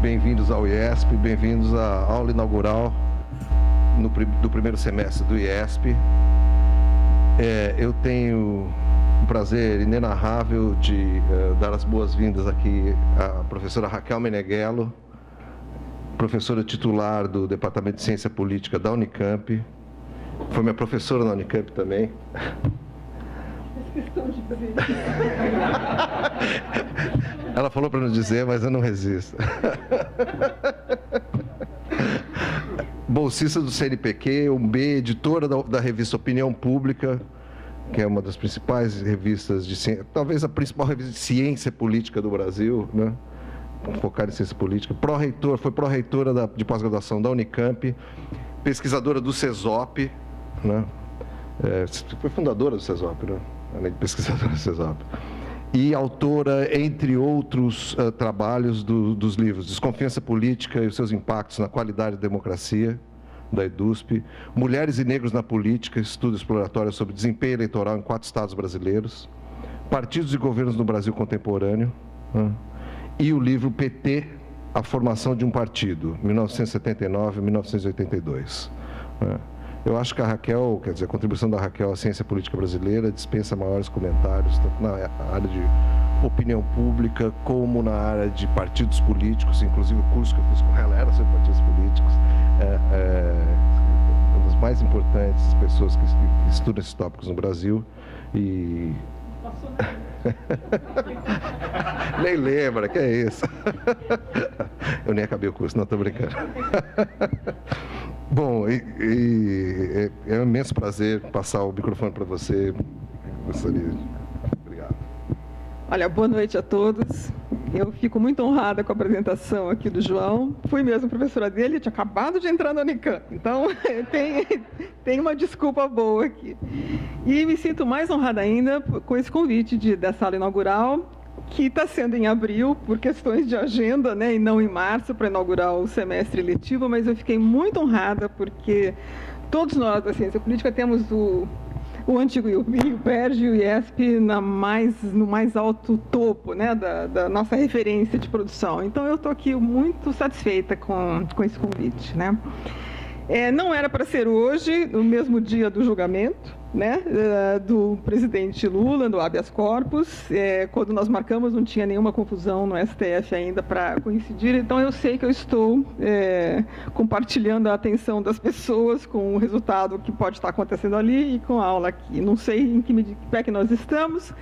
Bem-vindos ao IESP, bem-vindos à aula inaugural do primeiro semestre do IESP. Eu tenho um prazer inenarrável de dar as boas-vindas aqui à professora Raquel Meneghello, professora titular do Departamento de Ciência Política da Unicamp. Foi minha professora na Unicamp também. Ela falou para não dizer, mas eu não resisto. Bolsista do CNPq, editora da revista Opinião Pública, que é uma das principais revistas de ciência, talvez a principal revista de ciência política do Brasil, né? Focada em ciência política. Foi pró-reitora de pós-graduação da Unicamp, pesquisadora do CESOP, né? Foi fundadora do CESOP, né? Além de pesquisadora do CESOP. E autora, entre outros trabalhos, dos livros Desconfiança Política e os seus impactos na qualidade da democracia, da EDUSP, Mulheres e Negros na Política, estudo exploratório sobre desempenho eleitoral em 4 estados brasileiros, Partidos e Governos no Brasil Contemporâneo, né? E o livro PT, A Formação de um Partido, 1979-1982. Né? Eu acho que a contribuição da Raquel à ciência política brasileira dispensa maiores comentários, tanto na área de opinião pública, como na área de partidos políticos. Inclusive o curso que eu fiz com ela era sobre partidos políticos. Uma das mais importantes pessoas que estudam esses tópicos no Brasil. E... Nem lembra, que é isso? Eu nem acabei o curso, não, estou brincando. Bom, é um imenso prazer passar o microfone para você. Obrigado. Olha, boa noite a todos. Eu fico muito honrada com a apresentação aqui do João. Fui mesmo professora dele, tinha acabado de entrar na Unicamp. Então, tem uma desculpa boa aqui. E me sinto mais honrada ainda com esse convite dessa aula inaugural, que está sendo em abril, por questões de agenda, né, e não em março, para inaugurar o semestre letivo, mas eu fiquei muito honrada, porque todos nós da ciência política temos o antigo IUPERJ e o IESP no mais alto topo, né, da nossa referência de produção. Então, eu estou aqui muito satisfeita com esse convite, né. Não era para ser hoje, no mesmo dia do julgamento, né, do presidente Lula, do habeas corpus. Quando nós marcamos, não tinha nenhuma confusão no STF ainda para coincidir. Então, eu sei que eu estou compartilhando a atenção das pessoas com o resultado que pode estar acontecendo ali e com a aula aqui. Não sei em que pé que nós estamos,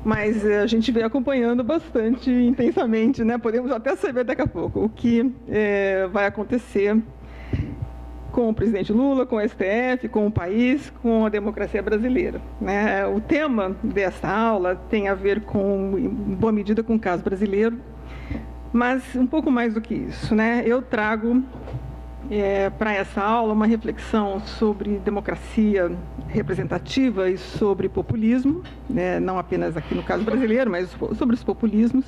mas a gente vem acompanhando bastante intensamente, né? Podemos até saber daqui a pouco o que vai acontecer com o presidente Lula, com o STF, com o país, com a democracia brasileira, né? O tema dessa aula tem a ver em boa medida, com o caso brasileiro, mas um pouco mais do que isso, né? Eu trago para essa aula uma reflexão sobre democracia representativa e sobre populismo, né? Não apenas aqui no caso brasileiro, mas sobre os populismos.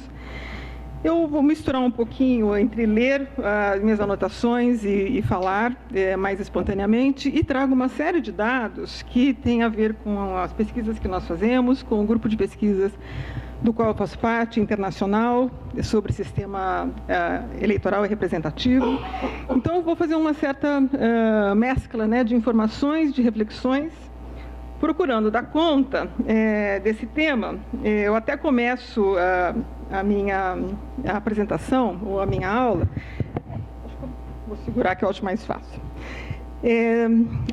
Eu vou misturar um pouquinho entre ler as minhas anotações e falar mais espontaneamente, e trago uma série de dados que têm a ver com as pesquisas que nós fazemos, com o grupo de pesquisas do qual eu faço parte, internacional, sobre sistema eleitoral e representativo. Então, eu vou fazer uma certa mescla, né, de informações, de reflexões, procurando dar conta desse tema. Eu até começo a minha apresentação, ou a minha aula, vou segurar que eu acho mais fácil,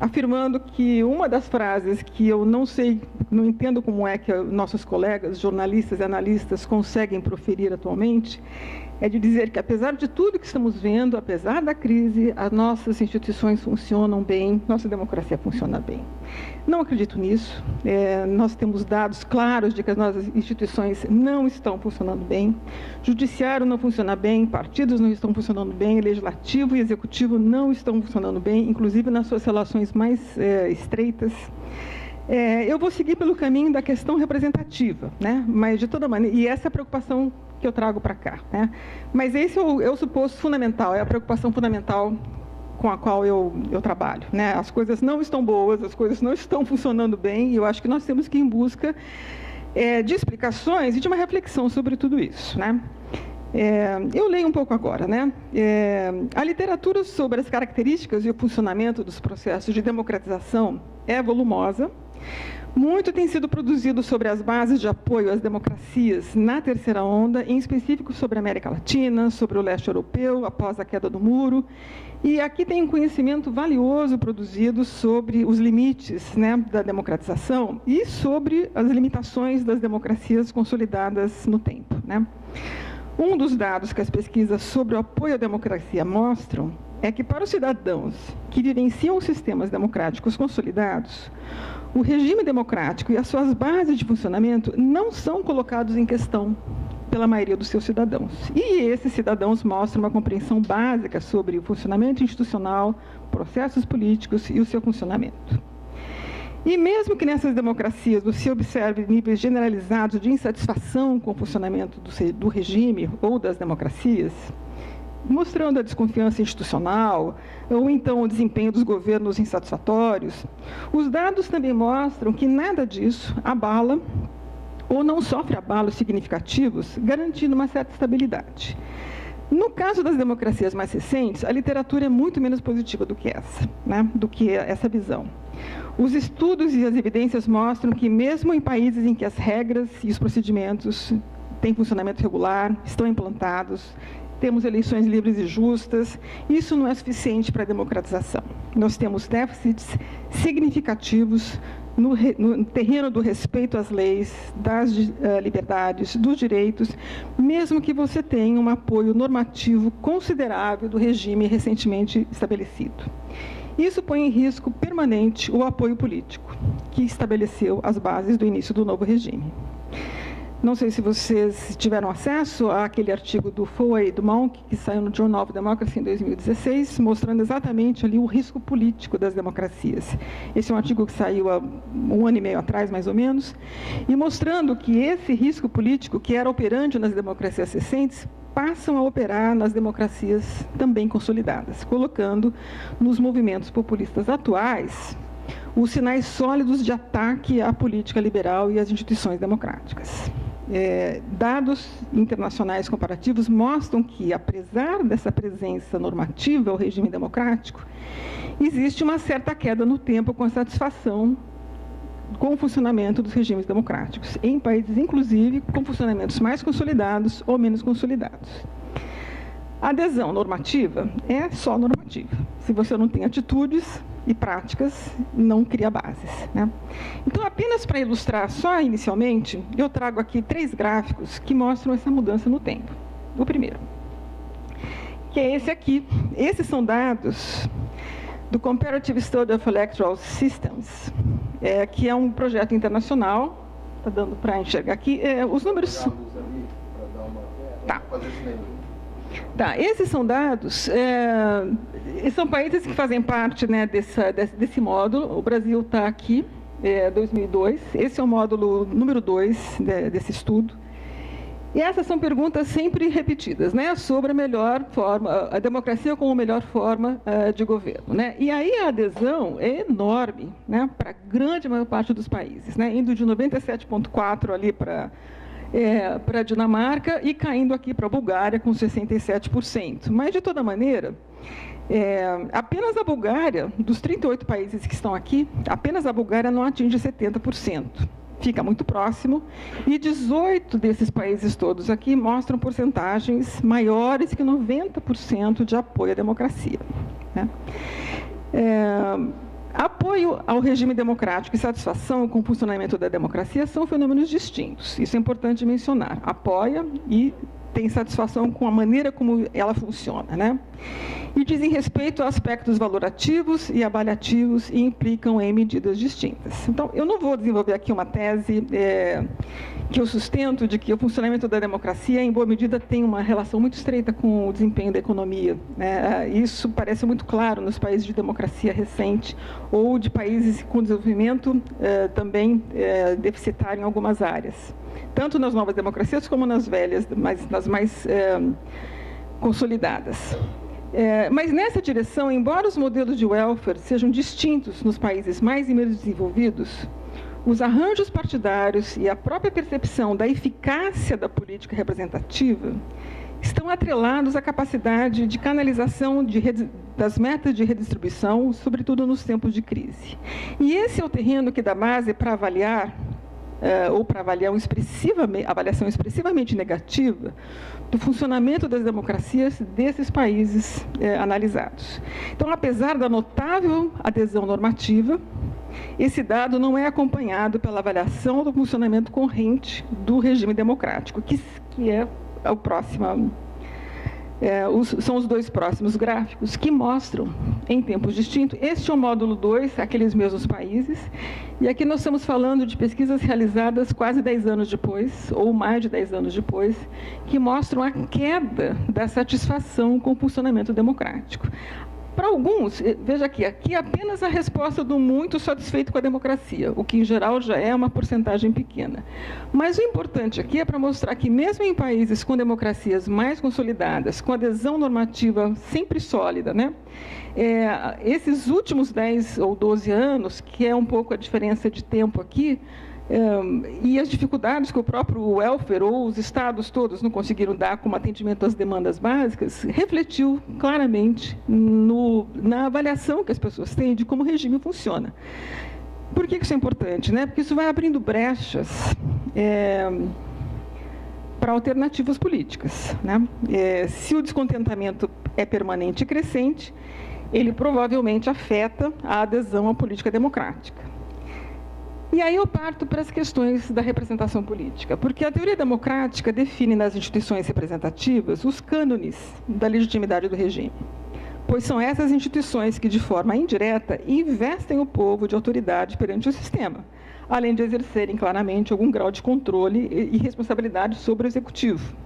afirmando que uma das frases que eu não entendo como é que nossos colegas, jornalistas e analistas, conseguem proferir atualmente, é de dizer que, apesar de tudo que estamos vendo, apesar da crise, as nossas instituições funcionam bem, nossa democracia funciona bem. Não acredito nisso. Nós temos dados claros de que as nossas instituições não estão funcionando bem, judiciário não funciona bem, partidos não estão funcionando bem, legislativo e executivo não estão funcionando bem, inclusive nas suas relações mais estreitas. Eu vou seguir pelo caminho da questão representativa, né? Mas de toda maneira, e essa é a preocupação que eu trago para cá, né? Mas esse é o suposto fundamental, é a preocupação fundamental com a qual eu trabalho, né? As coisas não estão boas, as coisas não estão funcionando bem, e eu acho que nós temos que ir em busca de explicações e de uma reflexão sobre tudo isso, né? Eu leio um pouco agora, né? A literatura sobre as características e o funcionamento dos processos de democratização é volumosa. Muito tem sido produzido sobre as bases de apoio às democracias na terceira onda, em específico sobre a América Latina, sobre o leste europeu, após a queda do muro. E aqui tem um conhecimento valioso produzido sobre os limites, né, da democratização e sobre as limitações das democracias consolidadas no tempo, né? Um dos dados que as pesquisas sobre o apoio à democracia mostram é que, para os cidadãos que vivenciam os sistemas democráticos consolidados, o regime democrático e as suas bases de funcionamento não são colocados em questão pela maioria dos seus cidadãos. E esses cidadãos mostram uma compreensão básica sobre o funcionamento institucional, processos políticos e o seu funcionamento. E mesmo que nessas democracias você observe níveis generalizados de insatisfação com o funcionamento do regime ou das democracias, mostrando a desconfiança institucional, ou então o desempenho dos governos insatisfatórios, os dados também mostram que nada disso abala ou não sofre abalos significativos, garantindo uma certa estabilidade. No caso das democracias mais recentes, a literatura é muito menos positiva do que essa, né? Do que essa visão. Os estudos e as evidências mostram que, mesmo em países em que as regras e os procedimentos têm funcionamento regular, estão implantados, temos eleições livres e justas, isso não é suficiente para a democratização. Nós temos déficits significativos no terreno do respeito às leis, das liberdades, dos direitos, mesmo que você tenha um apoio normativo considerável do regime recentemente estabelecido. Isso põe em risco permanente o apoio político, que estabeleceu as bases do início do novo regime. Não sei se vocês tiveram acesso àquele artigo do Foa e do Monk, que saiu no Journal of Democracy em 2016, mostrando exatamente ali o risco político das democracias. Esse é um artigo que saiu há 1 ano e meio atrás, mais ou menos, e mostrando que esse risco político, que era operante nas democracias recentes, passam a operar nas democracias também consolidadas, colocando nos movimentos populistas atuais os sinais sólidos de ataque à política liberal e às instituições democráticas. Dados internacionais comparativos mostram que, apesar dessa presença normativa ao regime democrático, existe uma certa queda no tempo com a satisfação com o funcionamento dos regimes democráticos, em países, inclusive, com funcionamentos mais consolidados ou menos consolidados. A adesão normativa é só normativa. Se você não tem atitudes e práticas, não cria bases, né? Então, apenas para ilustrar só inicialmente, eu trago aqui 3 gráficos que mostram essa mudança no tempo. O primeiro, que é esse aqui. Esses são dados do Comparative Study of Electoral Systems, que é um projeto internacional. Está dando para enxergar aqui. Os números... Tá. Tá, esses são dados, são países que fazem parte, né, desse módulo. O Brasil está aqui, 2002. Esse é o módulo número 2 desse estudo. E essas são perguntas sempre repetidas, né, sobre a melhor forma, a democracia como a melhor forma de governo, né? E aí a adesão é enorme, né, para a grande maior parte dos países, né, indo de 97,4% ali para a Dinamarca e caindo aqui para a Bulgária com 67%. Mas, de toda maneira, apenas a Bulgária, dos 38 países que estão aqui, apenas a Bulgária não atinge 70%. Fica muito próximo. E 18 desses países todos aqui mostram porcentagens maiores que 90% de apoio à democracia, né? Apoio ao regime democrático e satisfação com o funcionamento da democracia são fenômenos distintos. Isso é importante mencionar. Apoia e tem satisfação com a maneira como ela funciona, né? E dizem respeito a aspectos valorativos e avaliativos e implicam em medidas distintas. Então, eu não vou desenvolver aqui uma tese que eu sustento de que o funcionamento da democracia, em boa medida, tem uma relação muito estreita com o desempenho da economia, né? Isso parece muito claro nos países de democracia recente ou de países com desenvolvimento também deficitário em algumas áreas, tanto nas novas democracias como nas velhas, nas mais consolidadas. Mas nessa direção, embora os modelos de welfare sejam distintos nos países mais e menos desenvolvidos, os arranjos partidários e a própria percepção da eficácia da política representativa estão atrelados à capacidade de canalização das metas de redistribuição, sobretudo nos tempos de crise. E esse é o terreno que dá base para avaliar, ou para avaliar avaliação expressivamente negativa do funcionamento das democracias desses países analisados. Então, apesar da notável adesão normativa, esse dado não é acompanhado pela avaliação do funcionamento corrente do regime democrático, que é o próximo, são os dois próximos gráficos que mostram, em tempos distintos, este é o módulo 2, aqueles mesmos países, e aqui nós estamos falando de pesquisas realizadas quase 10 anos depois, ou mais de 10 anos depois, que mostram a queda da satisfação com o funcionamento democrático. Para alguns, veja aqui é apenas a resposta do muito satisfeito com a democracia, o que, em geral, já é uma porcentagem pequena. Mas o importante aqui é para mostrar que, mesmo em países com democracias mais consolidadas, com adesão normativa sempre sólida, né, esses últimos 10 ou 12 anos, que é um pouco a diferença de tempo aqui, e as dificuldades que o próprio welfare ou os estados todos não conseguiram dar como atendimento às demandas básicas, refletiu claramente na avaliação que as pessoas têm de como o regime funciona. Por que isso é importante, né? Porque isso vai abrindo brechas para alternativas políticas, né? Se o descontentamento é permanente e crescente, ele provavelmente afeta a adesão à política democrática. E aí eu parto para as questões da representação política, porque a teoria democrática define nas instituições representativas os cânones da legitimidade do regime, pois são essas instituições que, de forma indireta, investem o povo de autoridade perante o sistema, além de exercerem claramente algum grau de controle e responsabilidade sobre o executivo.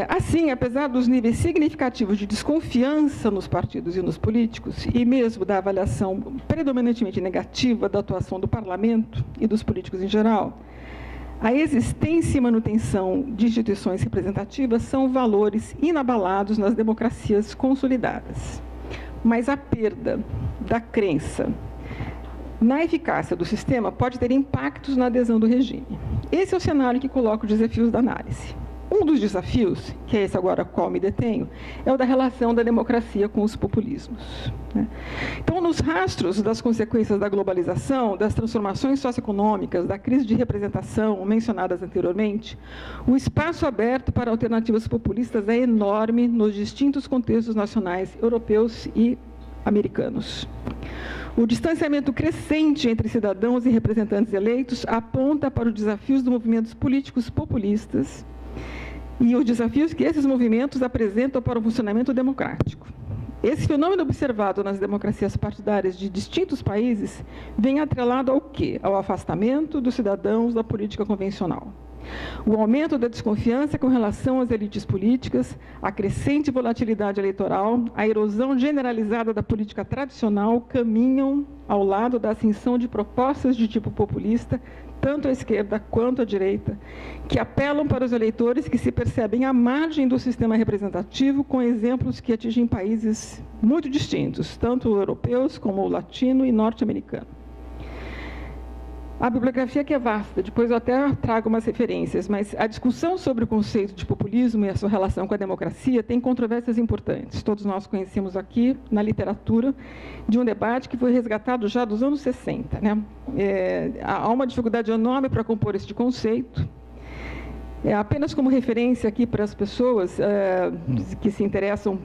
Assim, apesar dos níveis significativos de desconfiança nos partidos e nos políticos, e mesmo da avaliação predominantemente negativa da atuação do parlamento e dos políticos em geral, a existência e manutenção de instituições representativas são valores inabalados nas democracias consolidadas. Mas a perda da crença na eficácia do sistema pode ter impactos na adesão do regime. Esse é o cenário que coloca os desafios da análise. Um dos desafios, que é esse agora a qual me detenho, é o da relação da democracia com os populismos, né? Então, nos rastros das consequências da globalização, das transformações socioeconômicas, da crise de representação mencionadas anteriormente, o espaço aberto para alternativas populistas é enorme nos distintos contextos nacionais europeus e americanos. O distanciamento crescente entre cidadãos e representantes eleitos aponta para os desafios dos movimentos políticos populistas e os desafios que esses movimentos apresentam para o funcionamento democrático. Esse fenômeno observado nas democracias partidárias de distintos países vem atrelado ao quê? Ao afastamento dos cidadãos da política convencional. O aumento da desconfiança com relação às elites políticas, a crescente volatilidade eleitoral, a erosão generalizada da política tradicional caminham ao lado da ascensão de propostas de tipo populista, tanto à esquerda quanto à direita, que apelam para os eleitores que se percebem à margem do sistema representativo, com exemplos que atingem países muito distintos, tanto europeus como o latino e norte-americano. A bibliografia aqui é vasta, depois eu até trago umas referências, mas a discussão sobre o conceito de populismo e a sua relação com a democracia tem controvérsias importantes. Todos nós conhecemos aqui, na literatura, de um debate que foi resgatado já dos anos 60. Né? Há uma dificuldade enorme para compor este conceito. Apenas como referência aqui para as pessoas que se interessam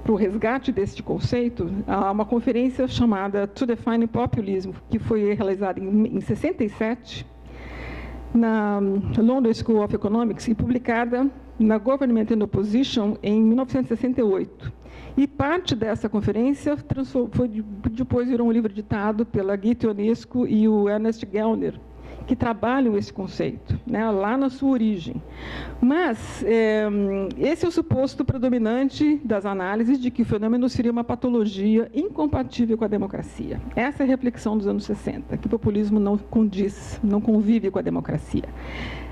para o resgate deste conceito, há uma conferência chamada To Define Populism, que foi realizada em 67, na London School of Economics, e publicada na Government and Opposition em 1968. E parte dessa conferência depois virou um livro ditado pela Gitte Ionesco e o Ernest Gellner, que trabalham esse conceito, né, lá na sua origem. Mas esse é o suposto predominante das análises de que o fenômeno seria uma patologia incompatível com a democracia. Essa é a reflexão dos anos 60, que o populismo não condiz, não convive com a democracia.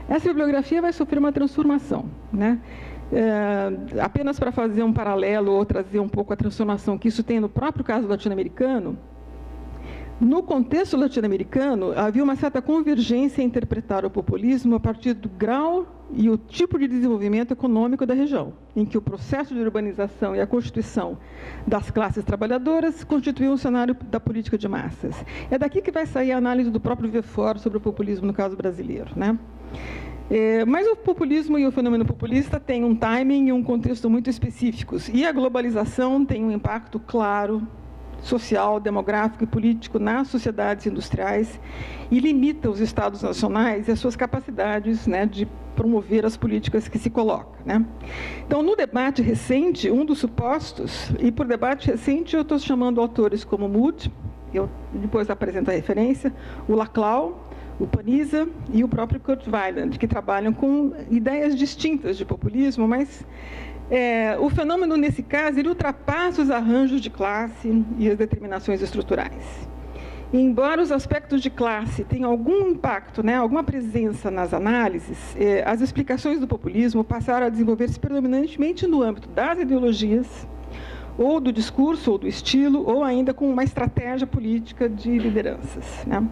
Essa bibliografia vai sofrer uma transformação, né? Apenas para fazer um paralelo ou trazer um pouco a transformação que isso tem no próprio caso latino-americano, No contexto latino-americano, havia uma certa convergência em interpretar o populismo a partir do grau e o tipo de desenvolvimento econômico da região, em que o processo de urbanização e a constituição das classes trabalhadoras constituíam o cenário da política de massas. É daqui que vai sair a análise do próprio Vefort sobre o populismo no caso brasileiro, né? Mas o populismo e o fenômeno populista têm um timing e um contexto muito específicos, e a globalização tem um impacto claro social, demográfico e político nas sociedades industriais e limita os estados nacionais e as suas capacidades, né, de promover as políticas que se colocam, né? Então, no debate recente, um dos supostos, e por debate recente eu estou chamando autores como Mood, eu depois apresento a referência, o Laclau, o Paniza e o próprio Kurt Weiland, que trabalham com ideias distintas de populismo, mas o fenômeno, nesse caso, ele ultrapassa os arranjos de classe e as determinações estruturais. E, embora os aspectos de classe tenham algum impacto, né, alguma presença nas análises, as explicações do populismo passaram a desenvolver-se predominantemente no âmbito das ideologias, ou do discurso, ou do estilo, ou ainda com uma estratégia política de lideranças, né?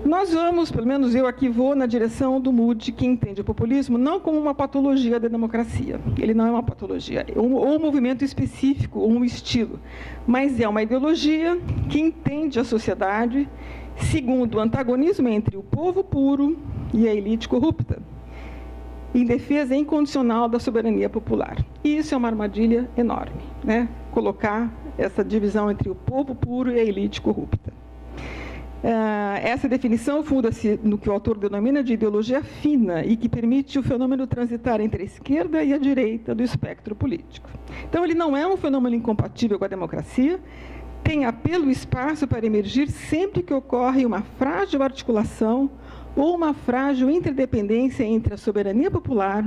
Nós vamos, pelo menos eu aqui vou na direção do Mood, que entende o populismo não como uma patologia da democracia. Ele não é uma patologia, ou um movimento específico, ou um estilo, mas é uma ideologia que entende a sociedade segundo o antagonismo entre o povo puro e a elite corrupta, em defesa incondicional da soberania popular. E isso é uma armadilha enorme, né? Colocar essa divisão entre o povo puro e a elite corrupta. Essa definição funda-se no que o autor denomina de ideologia fina e que permite o fenômeno transitar entre a esquerda e a direita do espectro político. Então, ele não é um fenômeno incompatível com a democracia, tem apelo e espaço para emergir sempre que ocorre uma frágil articulação ou uma frágil interdependência entre a soberania popular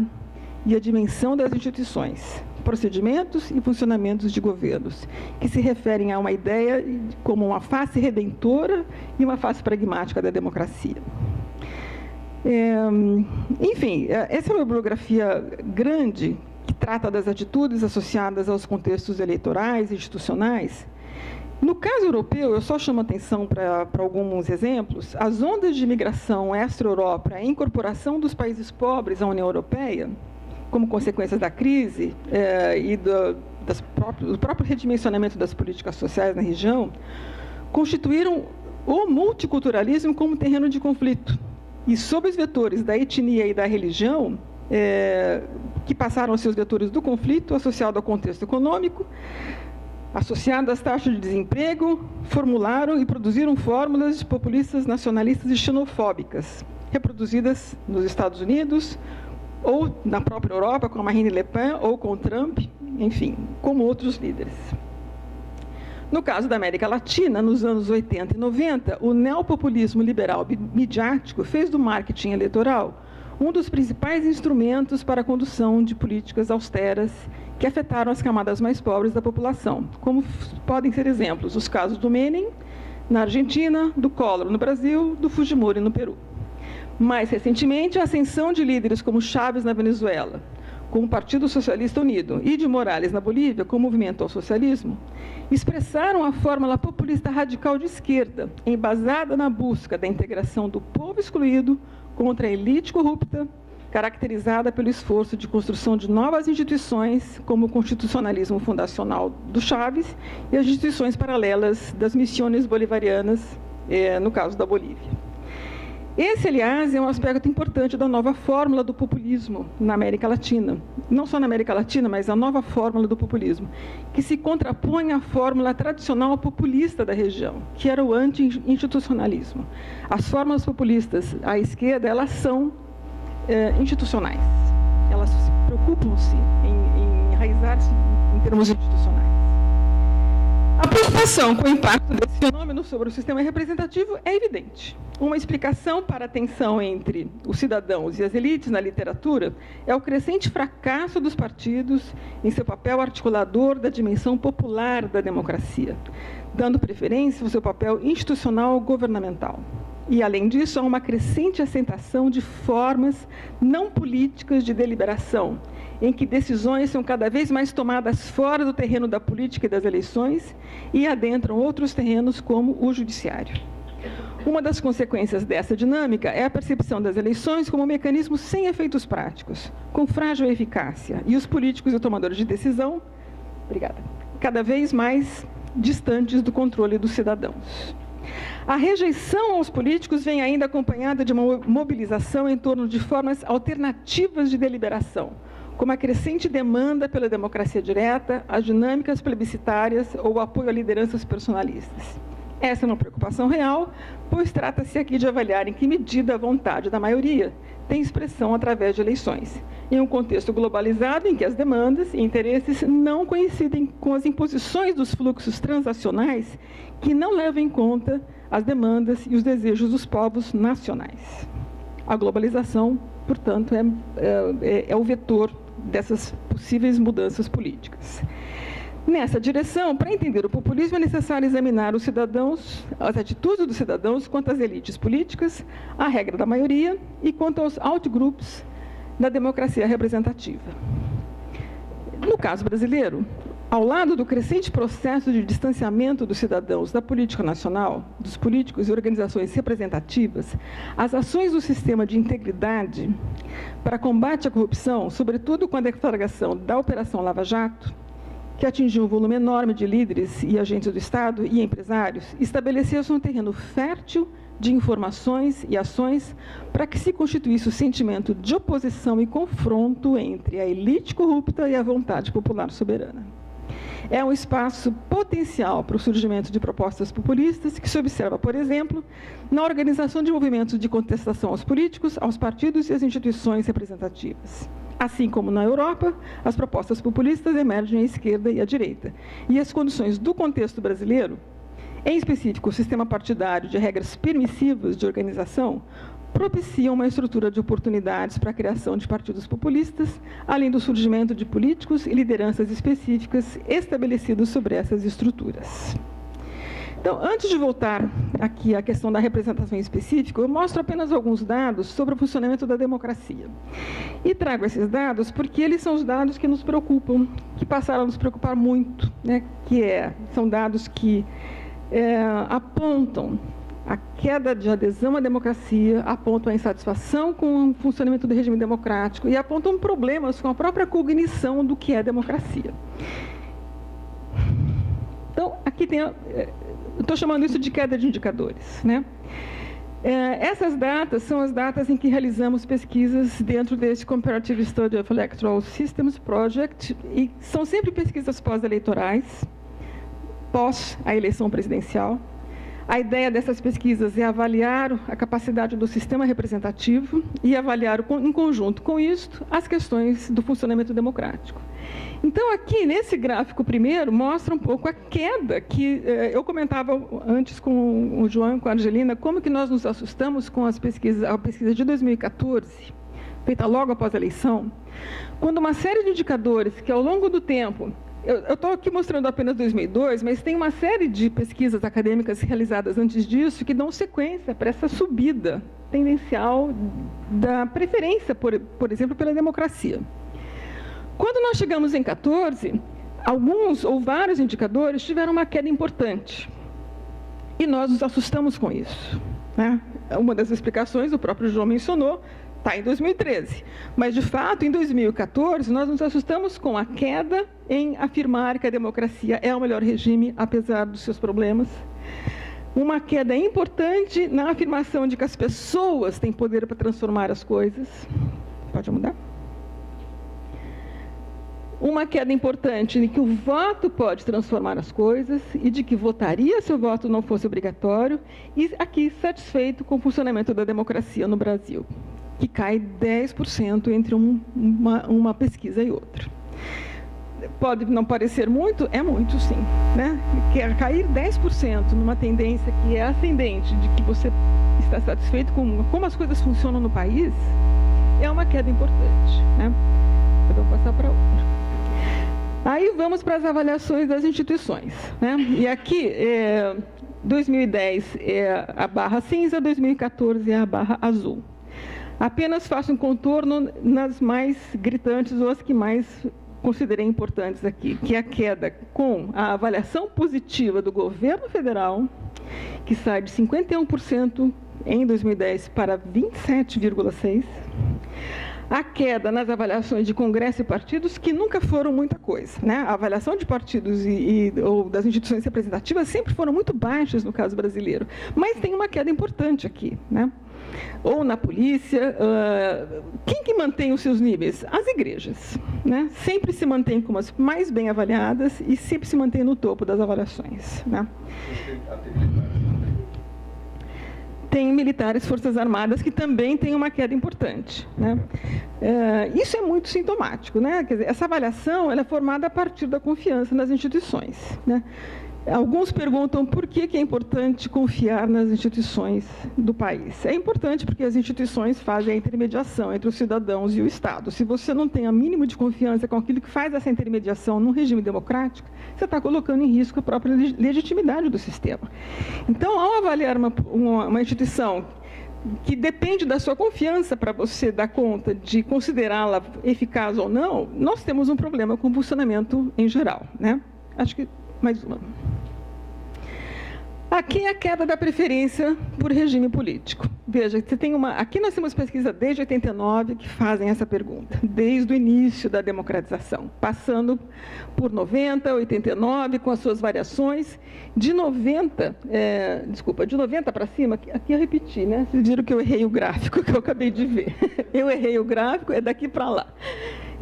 e a dimensão das instituições, procedimentos e funcionamentos de governos, que se referem a uma ideia como uma face redentora e uma face pragmática da democracia. Enfim, essa é uma bibliografia grande, que trata das atitudes associadas aos contextos eleitorais e institucionais. No caso europeu, eu só chamo atenção para alguns exemplos. As ondas de imigração extra-Europa, a incorporação dos países pobres à União Europeia, como consequência da crise e do próprio redimensionamento das políticas sociais na região, constituíram o multiculturalismo como terreno de conflito. E sob os vetores da etnia e da religião, que passaram a ser os vetores do conflito associado ao contexto econômico, associado às taxas de desemprego, formularam e produziram fórmulas populistas, nacionalistas e xenofóbicas, reproduzidas nos Estados Unidos, ou na própria Europa, com a Marine Le Pen, ou com Trump, enfim, como outros líderes. No caso da América Latina, nos anos 80 e 90, o neopopulismo liberal midiático fez do marketing eleitoral um dos principais instrumentos para a condução de políticas austeras que afetaram as camadas mais pobres da população, como podem ser exemplos os casos do Menem, na Argentina, do Collor, no Brasil, do Fujimori, no Peru. Mais recentemente, a ascensão de líderes como Chávez na Venezuela, com o Partido Socialista Unido, e de Morales na Bolívia, com o Movimento ao Socialismo, expressaram a fórmula populista radical de esquerda, embasada na busca da integração do povo excluído contra a elite corrupta, caracterizada pelo esforço de construção de novas instituições, como o constitucionalismo fundacional do Chávez e as instituições paralelas das missões bolivarianas, no caso da Bolívia. Esse, aliás, é um aspecto importante da nova fórmula do populismo na América Latina. Não só na América Latina, mas a nova fórmula do populismo, que se contrapõe à fórmula tradicional populista da região, que era o anti-institucionalismo. As fórmulas populistas à esquerda, elas são institucionais. Elas se preocupam-se em enraizar-se em termos institucionais. A preocupação com o impacto desse fenômeno sobre o sistema representativo é evidente. Uma explicação para a tensão entre os cidadãos e as elites na literatura é o crescente fracasso dos partidos em seu papel articulador da dimensão popular da democracia, dando preferência ao seu papel institucional governamental. E, além disso, há uma crescente assentação de formas não políticas de deliberação, em que decisões são cada vez mais tomadas fora do terreno da política e das eleições e adentram outros terrenos, como o judiciário. Uma das consequências dessa dinâmica é a percepção das eleições como um mecanismo sem efeitos práticos, com frágil eficácia, e os políticos e tomadores de decisão, cada vez mais distantes do controle dos cidadãos. A rejeição aos políticos vem ainda acompanhada de uma mobilização em torno de formas alternativas de deliberação, como a crescente demanda pela democracia direta, as dinâmicas plebiscitárias ou o apoio a lideranças personalistas. Essa é uma preocupação real, pois trata-se aqui de avaliar em que medida a vontade da maioria tem expressão através de eleições, em um contexto globalizado em que as demandas e interesses não coincidem com as imposições dos fluxos transacionais que não levam em conta as demandas e os desejos dos povos nacionais. A globalização, portanto, é o vetor dessas possíveis mudanças políticas. Nessa direção, para entender o populismo, é necessário examinar os cidadãos, as atitudes dos cidadãos quanto às elites políticas, à regra da maioria e quanto aos outgroups da democracia representativa. No caso brasileiro, ao lado do crescente processo de distanciamento dos cidadãos da política nacional, dos políticos e organizações representativas, as ações do sistema de integridade para combate à corrupção, sobretudo com a deflagração da Operação Lava Jato, que atingiu um volume enorme de líderes e agentes do Estado e empresários, estabeleceu-se um terreno fértil de informações e ações para que se constituísse o sentimento de oposição e confronto entre a elite corrupta e a vontade popular soberana. É um espaço potencial para o surgimento de propostas populistas que se observa, por exemplo, na organização de movimentos de contestação aos políticos, aos partidos e às instituições representativas. Assim como na Europa, as propostas populistas emergem à esquerda e à direita. E as condições do contexto brasileiro, em específico o sistema partidário de regras permissivas de organização, propiciam uma estrutura de oportunidades para a criação de partidos populistas, além do surgimento de políticos e lideranças específicas estabelecidos sobre essas estruturas. Então, antes de voltar aqui à questão da representação específica, eu mostro apenas alguns dados sobre o funcionamento da democracia. E trago esses dados porque eles são os dados que nos preocupam, que passaram a nos preocupar muito, né? São dados que apontam a queda de adesão à democracia, apontam a insatisfação com o funcionamento do regime democrático e apontam problemas com a própria cognição do que é democracia. Então, aqui tem... Estou chamando isso de queda de indicadores, né? Essas datas são as datas em que realizamos pesquisas dentro desse Comparative Study of Electoral Systems Project, e são sempre pesquisas pós-eleitorais, pós a eleição presidencial. A ideia dessas pesquisas é avaliar a capacidade do sistema representativo e avaliar, em conjunto com isto, as questões do funcionamento democrático. Então, aqui, nesse gráfico primeiro, mostra um pouco a queda que eu comentava antes com o João e com a Angelina, como que nós nos assustamos com a pesquisa de 2014, feita logo após a eleição, quando uma série de indicadores que, ao longo do tempo, eu estou aqui mostrando apenas 2002, mas tem uma série de pesquisas acadêmicas realizadas antes disso que dão sequência para essa subida tendencial da preferência, por exemplo, pela democracia. Quando nós chegamos em 14, alguns ou vários indicadores tiveram uma queda importante. E nós nos assustamos com isso, né? Uma das explicações, o próprio João mencionou, está em 2013. Mas, de fato, em 2014, nós nos assustamos com a queda em afirmar que a democracia é o melhor regime, apesar dos seus problemas. Uma queda importante na afirmação de que as pessoas têm poder para transformar as coisas. Pode mudar? Uma queda importante de que o voto pode transformar as coisas e de que votaria se o voto não fosse obrigatório, e aqui satisfeito com o funcionamento da democracia no Brasil, que cai 10% entre uma pesquisa e outra. Pode não parecer muito, é muito sim, né? Cair 10% numa tendência que é ascendente, de que você está satisfeito com como as coisas funcionam no país, é uma queda importante, né? Vou passar para outra. Aí vamos para as avaliações das instituições, né? E aqui, 2010 é a barra cinza, 2014 é a barra azul. Apenas faço um contorno nas mais gritantes ou as que mais considerei importantes aqui, que é a queda com a avaliação positiva do governo federal, que sai de 51% em 2010 para 27,6%. A queda nas avaliações de Congresso e partidos, que nunca foram muita coisa, né? A avaliação de partidos ou das instituições representativas sempre foram muito baixas no caso brasileiro, mas tem uma queda importante aqui, né? Ou na polícia, quem que mantém os seus níveis? As igrejas, né? Sempre se mantém como as mais bem avaliadas e sempre se mantém no topo das avaliações, né? Tem militares, forças armadas, que também têm uma queda importante, né? Isso é muito sintomático, né? Quer dizer, essa avaliação ela é formada a partir da confiança nas instituições, né? Alguns perguntam por que é importante confiar nas instituições do país. É importante porque as instituições fazem a intermediação entre os cidadãos e o Estado. Se você não tem a mínimo de confiança com aquilo que faz essa intermediação num regime democrático, você está colocando em risco a própria legitimidade do sistema. Então, ao avaliar uma instituição que depende da sua confiança para você dar conta de considerá-la eficaz ou não, nós temos um problema com o funcionamento em geral, né? Acho que mais uma. Aqui é a queda da preferência por regime político. Veja, você tem aqui nós temos pesquisa desde 89 que fazem essa pergunta, desde o início da democratização, passando por 90, 89, com as suas variações. De 90 para cima, aqui eu repeti, né? Vocês viram que eu errei o gráfico que eu acabei de ver. Eu errei o gráfico, é daqui para lá.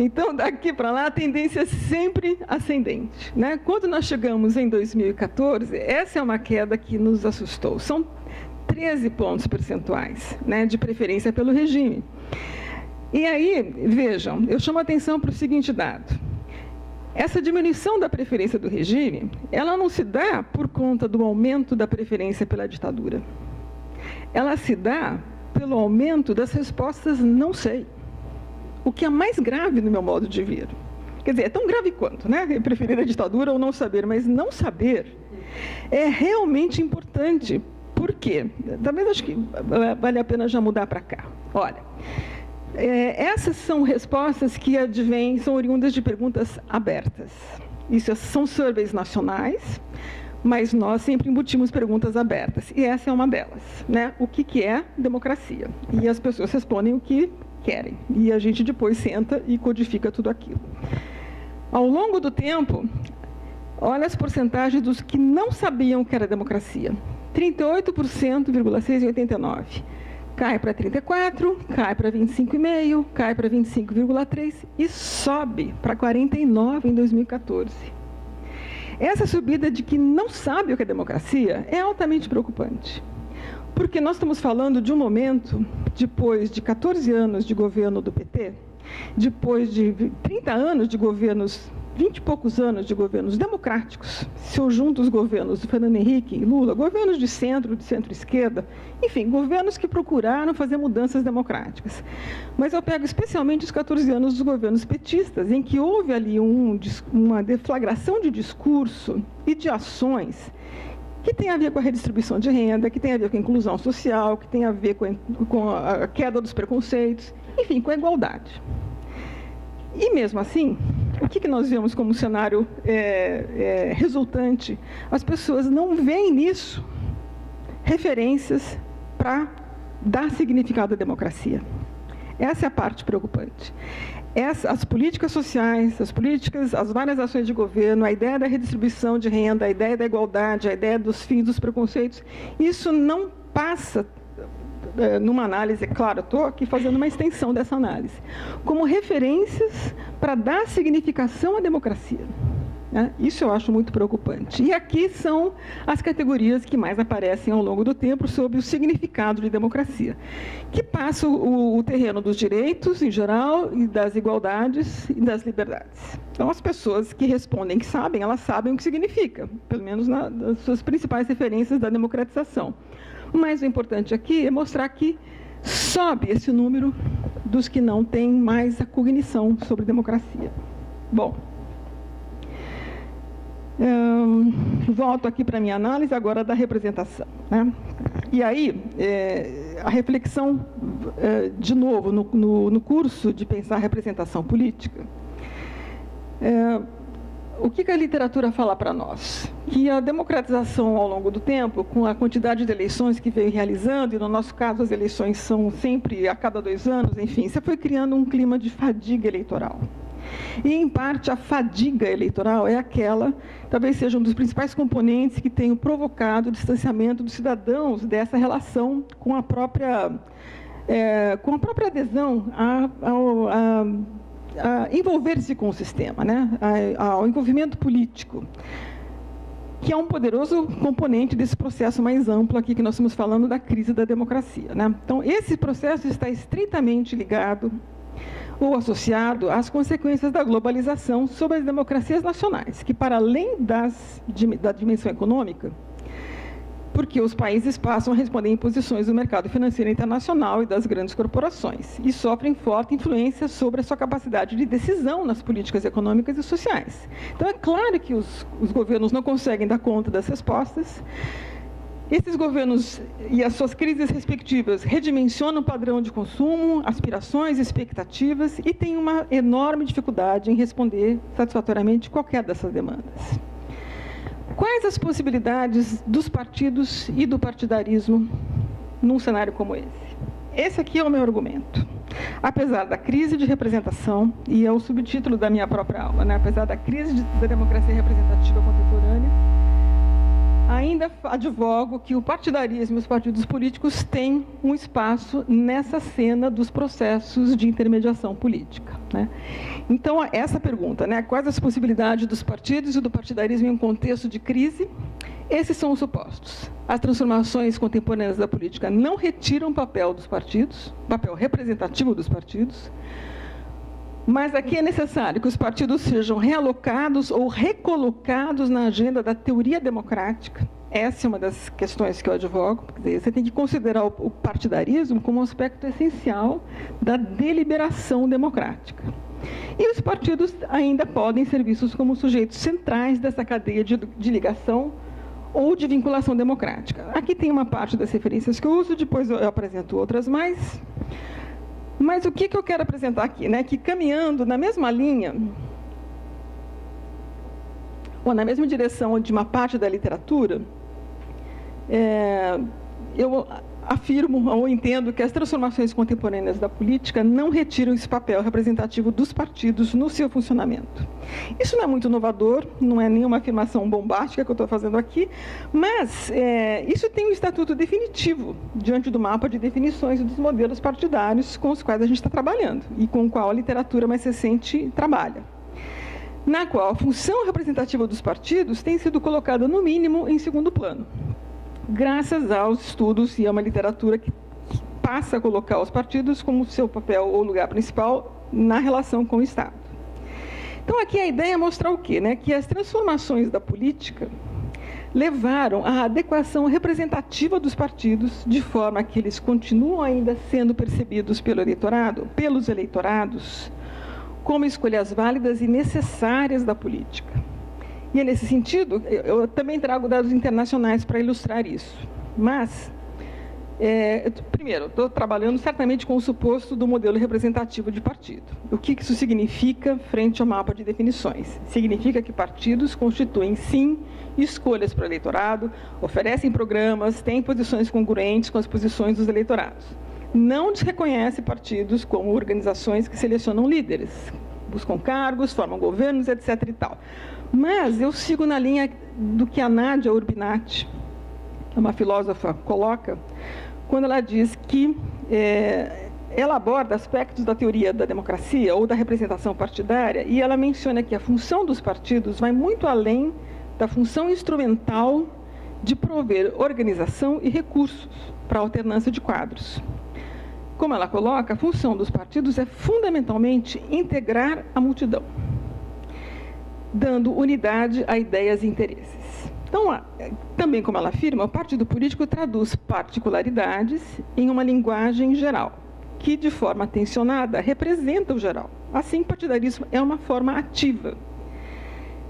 Então, daqui para lá, a tendência é sempre ascendente, né? Quando nós chegamos em 2014, essa é uma queda que nos assustou. São 13 pontos percentuais, né, de preferência pelo regime. E aí, vejam, eu chamo a atenção para o seguinte dado. Essa diminuição da preferência do regime, ela não se dá por conta do aumento da preferência pela ditadura. Ela se dá pelo aumento das respostas não sei. O que é mais grave no meu modo de ver. Quer dizer, é tão grave quanto, né? Preferir a ditadura ou não saber, mas não saber é realmente importante. Por quê? Talvez acho que vale a pena já mudar para cá. Olha, essas são respostas que advêm, são oriundas de perguntas abertas. Isso são surveys nacionais, mas nós sempre embutimos perguntas abertas. E essa é uma delas, né? O que é democracia? E as pessoas respondem o que querem. E a gente depois senta e codifica tudo aquilo. Ao longo do tempo, olha as porcentagens dos que não sabiam o que era democracia. 38,6% em 89. Cai para 34%, cai para 25,5%, cai para 25,3% e sobe para 49% em 2014. Essa subida de que não sabe o que é democracia é altamente preocupante. Porque nós estamos falando de um momento, depois de 14 anos de governo do PT, depois de 30 anos de governos, 20 e poucos anos de governos democráticos, se eu junto os governos do Fernando Henrique e Lula, governos de centro-esquerda, enfim, governos que procuraram fazer mudanças democráticas. Mas eu pego especialmente os 14 anos dos governos petistas, em que houve ali uma deflagração de discurso e de ações que tem a ver com a redistribuição de renda, que tem a ver com a inclusão social, que tem a ver com a queda dos preconceitos, enfim, com a igualdade. E mesmo assim, o que nós vemos como cenário resultante? As pessoas não veem nisso referências para dar significado à democracia. Essa é a parte preocupante. As políticas sociais, as várias ações de governo, a ideia da redistribuição de renda, a ideia da igualdade, a ideia dos fins dos preconceitos, isso não passa numa análise, claro, estou aqui fazendo uma extensão dessa análise, como referências para dar significação à democracia. Isso eu acho muito preocupante. E aqui são as categorias que mais aparecem ao longo do tempo sobre o significado de democracia, que passa o terreno dos direitos, em geral, e das igualdades e das liberdades. Então, as pessoas que respondem que sabem, elas sabem o que significa, pelo menos nas suas principais referências da democratização. Mas o importante aqui é mostrar que sobe esse número dos que não têm mais a cognição sobre democracia. Bom, Volto aqui para a minha análise agora da representação, né? E aí, a reflexão, de novo, no curso de pensar a representação política, o que a literatura fala para nós? Que a democratização ao longo do tempo, com a quantidade de eleições que veio realizando, e no nosso caso as eleições são sempre a cada 2 anos, enfim, você foi criando um clima de fadiga eleitoral. E, em parte, a fadiga eleitoral é aquela, talvez seja um dos principais componentes que tenham provocado o distanciamento dos cidadãos dessa relação com a própria adesão a envolver-se com o sistema, né? Ao envolvimento político, que é um poderoso componente desse processo mais amplo aqui que nós estamos falando da crise da democracia, né? Então, esse processo está estritamente ligado ou associado às consequências da globalização sobre as democracias nacionais, que, para além da dimensão econômica, porque os países passam a responder a imposições do mercado financeiro internacional e das grandes corporações, e sofrem forte influência sobre a sua capacidade de decisão nas políticas econômicas e sociais. Então, é claro que os governos não conseguem dar conta das respostas. Esses governos e as suas crises respectivas redimensionam o padrão de consumo, aspirações, expectativas, e têm uma enorme dificuldade em responder satisfatoriamente qualquer dessas demandas. Quais as possibilidades dos partidos e do partidarismo num cenário como esse? Esse aqui é o meu argumento. Apesar da crise de representação, e é o subtítulo da minha própria aula, né? Apesar da crise da democracia representativa contemporânea, ainda advogo que o partidarismo e os partidos políticos têm um espaço nessa cena dos processos de intermediação política, né? Então, essa pergunta, né? Quais as possibilidades dos partidos e do partidarismo em um contexto de crise? Esses são os supostos. As transformações contemporâneas da política não retiram o papel dos partidos, papel representativo dos partidos, mas aqui é necessário que os partidos sejam realocados ou recolocados na agenda da teoria democrática. Essa é uma das questões que eu advogo. Você tem que considerar o partidarismo como um aspecto essencial da deliberação democrática. E os partidos ainda podem ser vistos como sujeitos centrais dessa cadeia de ligação ou de vinculação democrática. Aqui tem uma parte das referências que eu uso, depois eu apresento outras mais. Mas o que eu quero apresentar aqui, né? Que caminhando na mesma linha, ou na mesma direção de uma parte da literatura, eu afirmo ou entendo que as transformações contemporâneas da política não retiram esse papel representativo dos partidos no seu funcionamento. Isso não é muito inovador, não é nenhuma afirmação bombástica que eu estou fazendo aqui, mas isso tem um estatuto definitivo diante do mapa de definições dos modelos partidários com os quais a gente está trabalhando e com o qual a literatura mais recente trabalha, na qual a função representativa dos partidos tem sido colocada, no mínimo, em segundo plano, graças aos estudos e a uma literatura que passa a colocar os partidos como seu papel ou lugar principal na relação com o Estado. Então, aqui a ideia é mostrar o quê? Né? Que as transformações da política levaram à adequação representativa dos partidos, de forma que eles continuam ainda sendo percebidos pelos eleitorados, como escolhas válidas e necessárias da política. E é nesse sentido, eu também trago dados internacionais para ilustrar isso. Mas, primeiro, estou trabalhando certamente com o suposto do modelo representativo de partido. O que isso significa frente ao mapa de definições? Significa que partidos constituem, sim, escolhas para o eleitorado, oferecem programas, têm posições congruentes com as posições dos eleitorados. Não desreconhece partidos como organizações que selecionam líderes, buscam cargos, formam governos, etc. e tal. Mas eu sigo na linha do que a Nadia Urbinati, que é uma filósofa, coloca, quando ela diz que ela aborda aspectos da teoria da democracia ou da representação partidária, e ela menciona que a função dos partidos vai muito além da função instrumental de prover organização e recursos para a alternância de quadros. Como ela coloca, a função dos partidos é fundamentalmente integrar a multidão, dando unidade a ideias e interesses. Então, também como ela afirma, o partido político traduz particularidades em uma linguagem geral, que de forma tensionada representa o geral. Assim, o partidarismo é uma forma ativa.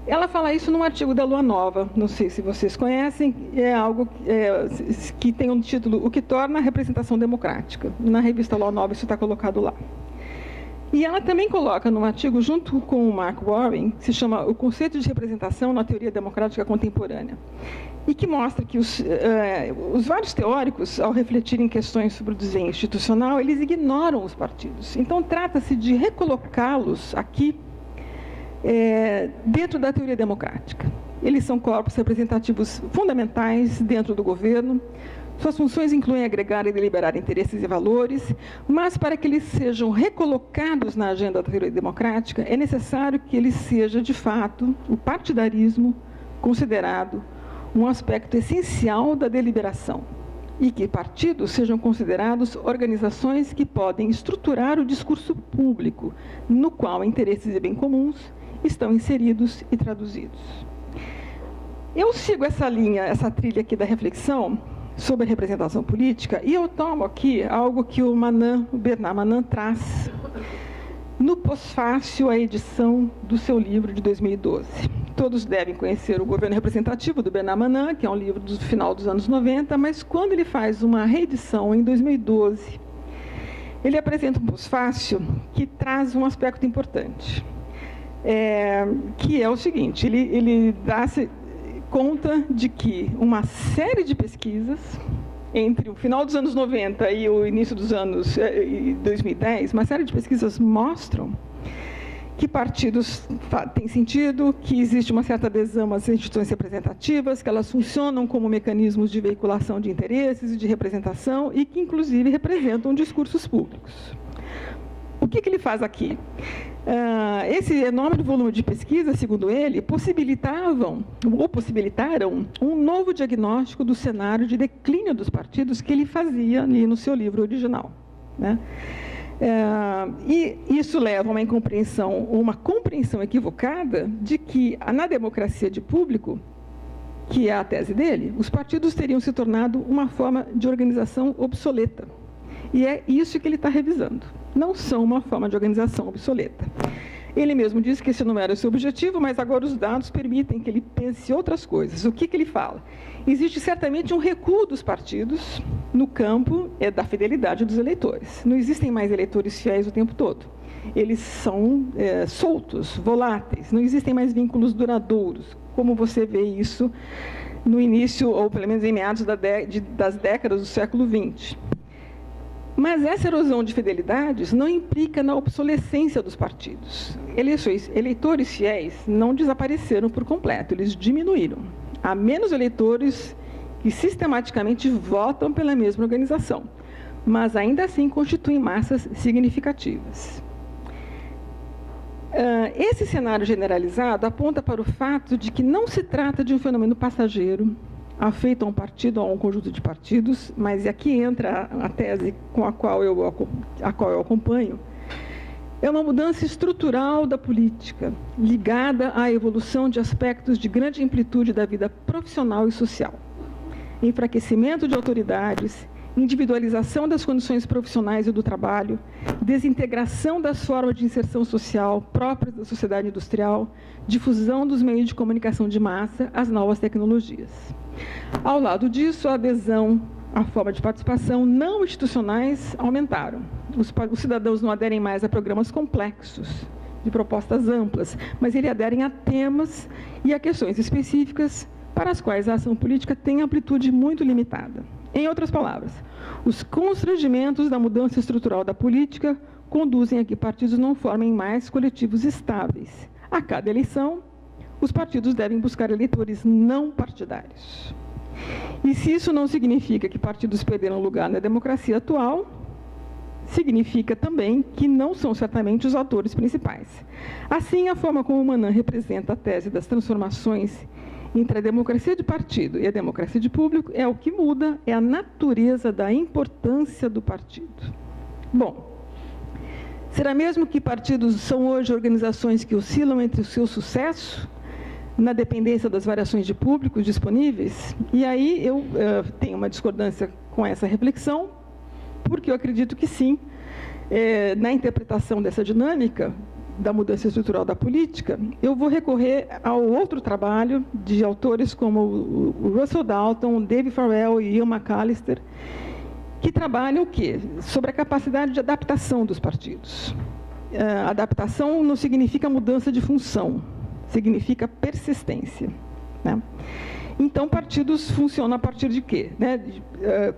Ela fala isso num artigo da Lua Nova, não sei se vocês conhecem, é algo que tem um título, O que torna a representação democrática. Na revista Lua Nova isso está colocado lá. E ela também coloca num artigo, junto com o Mark Warren, que se chama O Conceito de Representação na Teoria Democrática Contemporânea, e que mostra que os vários teóricos, ao refletirem questões sobre o desenho institucional, eles ignoram os partidos. Então, trata-se de recolocá-los aqui dentro da teoria democrática. Eles são corpos representativos fundamentais dentro do governo. Suas funções incluem agregar e deliberar interesses e valores, mas para que eles sejam recolocados na agenda da teoria democrática, é necessário que ele seja, de fato, o partidarismo considerado um aspecto essencial da deliberação e que partidos sejam considerados organizações que podem estruturar o discurso público, no qual interesses e bem comuns estão inseridos e traduzidos. Eu sigo essa linha, essa trilha aqui da reflexão sobre a representação política, e eu tomo aqui algo que o Bernard Manin traz no pós-fácil, a edição do seu livro de 2012. Todos devem conhecer O Governo Representativo, do Bernard Manin, que é um livro do final dos anos 90, mas quando ele faz uma reedição em 2012, ele apresenta um pós-fácil que traz um aspecto importante, que é o seguinte, ele dá-se conta de que uma série de pesquisas, entre o final dos anos 90 e o início dos anos 2010, uma série de pesquisas mostram que partidos têm sentido, que existe uma certa adesão às instituições representativas, que elas funcionam como mecanismos de veiculação de interesses e de representação e que, inclusive, representam discursos públicos. O que ele faz aqui? Esse enorme volume de pesquisa, segundo ele, possibilitaram um novo diagnóstico do cenário de declínio dos partidos que ele fazia ali no seu livro original, né? E isso leva a uma compreensão equivocada de que, na democracia de público, que é a tese dele, os partidos teriam se tornado uma forma de organização obsoleta. E é isso que ele está revisando. Não são uma forma de organização obsoleta. Ele mesmo disse que esse não era o seu objetivo, mas agora os dados permitem que ele pense outras coisas. O que ele fala? Existe certamente um recuo dos partidos no campo da fidelidade dos eleitores. Não existem mais eleitores fiéis o tempo todo. Eles são soltos, voláteis, não existem mais vínculos duradouros, como você vê isso no início, ou pelo menos em meados das décadas do século XX. Mas essa erosão de fidelidades não implica na obsolescência dos partidos. Eleitores fiéis não desapareceram por completo, eles diminuíram. Há menos eleitores que sistematicamente votam pela mesma organização, mas ainda assim constituem massas significativas. Esse cenário generalizado aponta para o fato de que não se trata de um fenômeno passageiro, afeito a um partido ou a um conjunto de partidos, mas aqui entra a tese com a qual eu acompanho, é uma mudança estrutural da política, ligada à evolução de aspectos de grande amplitude da vida profissional e social. Enfraquecimento de autoridades, individualização das condições profissionais e do trabalho, desintegração das formas de inserção social próprias da sociedade industrial, difusão dos meios de comunicação de massa às novas tecnologias. Ao lado disso, a adesão à forma de participação não institucionais aumentaram. Os cidadãos não aderem mais a programas complexos, de propostas amplas, mas eles aderem a temas e a questões específicas para as quais a ação política tem amplitude muito limitada. Em outras palavras, os constrangimentos da mudança estrutural da política conduzem a que partidos não formem mais coletivos estáveis. A cada eleição, os partidos devem buscar eleitores não partidários. E se isso não significa que partidos perderam lugar na democracia atual, significa também que não são certamente os atores principais. Assim, a forma como Manin representa a tese das transformações entre a democracia de partido e a democracia de público é o que muda, é a natureza da importância do partido. Bom, será mesmo que partidos são hoje organizações que oscilam entre o seu sucesso na dependência das variações de públicos disponíveis? E aí eu tenho uma discordância com essa reflexão, porque eu acredito que sim, na interpretação dessa dinâmica, da mudança estrutural da política, eu vou recorrer ao outro trabalho de autores como o Russell Dalton, David Farrell e Ian McAllister, que trabalham o quê? Sobre a capacidade de adaptação dos partidos. Adaptação não significa mudança de função, significa persistência, né? Então, partidos funcionam a partir de quê? Né?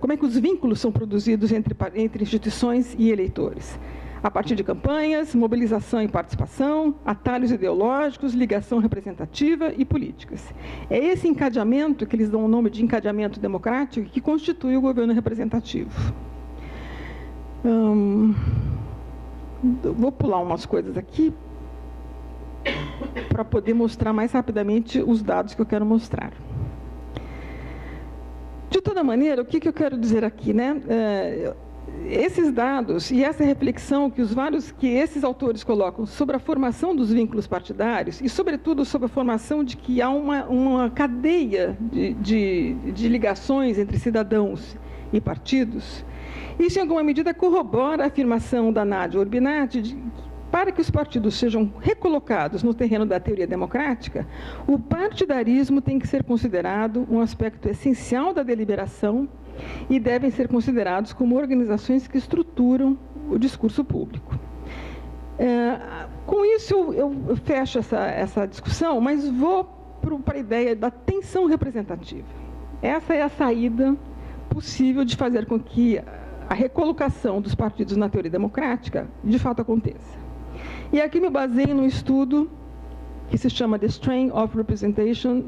Como é que os vínculos são produzidos entre instituições e eleitores? A partir de campanhas, mobilização e participação, atalhos ideológicos, ligação representativa e políticas. É esse encadeamento, que eles dão o nome de encadeamento democrático, que constitui o governo representativo. Vou pular umas coisas aqui para poder mostrar mais rapidamente os dados que eu quero mostrar. De toda maneira, o que eu quero dizer aqui, né? Esses dados e essa reflexão que esses autores colocam sobre a formação dos vínculos partidários e, sobretudo, sobre a formação de que há uma cadeia de ligações entre cidadãos e partidos, isso, em alguma medida, corrobora a afirmação da Nadia Urbinati para que os partidos sejam recolocados no terreno da teoria democrática, o partidarismo tem que ser considerado um aspecto essencial da deliberação e devem ser considerados como organizações que estruturam o discurso público. Com isso, eu fecho essa discussão, mas vou para a ideia da tensão representativa. Essa é a saída possível de fazer com que a recolocação dos partidos na teoria democrática, de fato, aconteça. E aqui me baseio num estudo que se chama The Strain of Representation,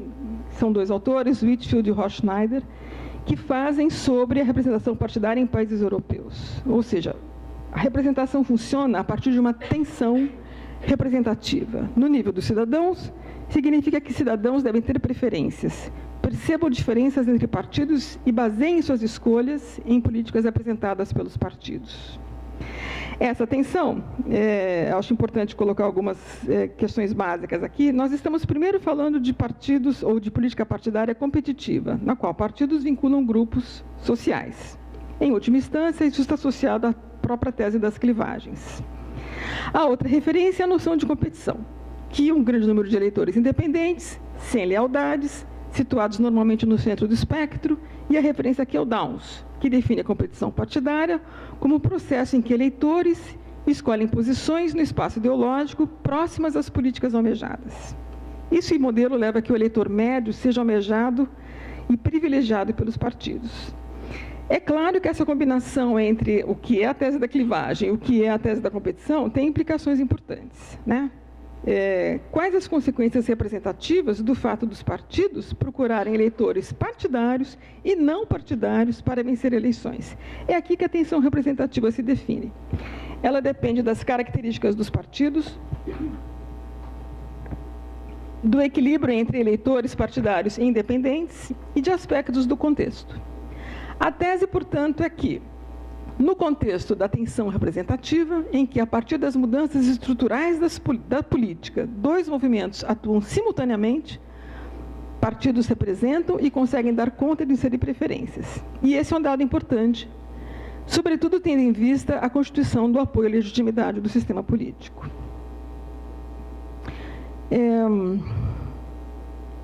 são dois autores, Whitfield e Ross-Schneider, que fazem sobre a representação partidária em países europeus. Ou seja, a representação funciona a partir de uma tensão representativa. No nível dos cidadãos, significa que cidadãos devem ter preferências, percebam diferenças entre partidos e baseiem suas escolhas em políticas apresentadas pelos partidos. Essa tensão, acho importante colocar algumas questões básicas aqui. Nós estamos primeiro falando de partidos ou de política partidária competitiva, na qual partidos vinculam grupos sociais. Em última instância, isso está associado à própria tese das clivagens. A outra referência é a noção de competição, que um grande número de eleitores independentes, sem lealdades, situados normalmente no centro do espectro, e a referência aqui é o Downs, que define a competição partidária como um processo em que eleitores escolhem posições no espaço ideológico próximas às políticas almejadas. Esse modelo leva a que o eleitor médio seja almejado e privilegiado pelos partidos. É claro que essa combinação entre o que é a tese da clivagem e o que é a tese da competição tem implicações importantes, né? Quais as consequências representativas do fato dos partidos procurarem eleitores partidários e não partidários para vencer eleições? É aqui que a tensão representativa se define. Ela depende das características dos partidos, do equilíbrio entre eleitores partidários e independentes e de aspectos do contexto. A tese, portanto, é que, no contexto da tensão representativa, em que, a partir das mudanças estruturais da política, dois movimentos atuam simultaneamente, partidos representam e conseguem dar conta de inserir preferências. E esse é um dado importante, sobretudo tendo em vista a constituição do apoio à legitimidade do sistema político.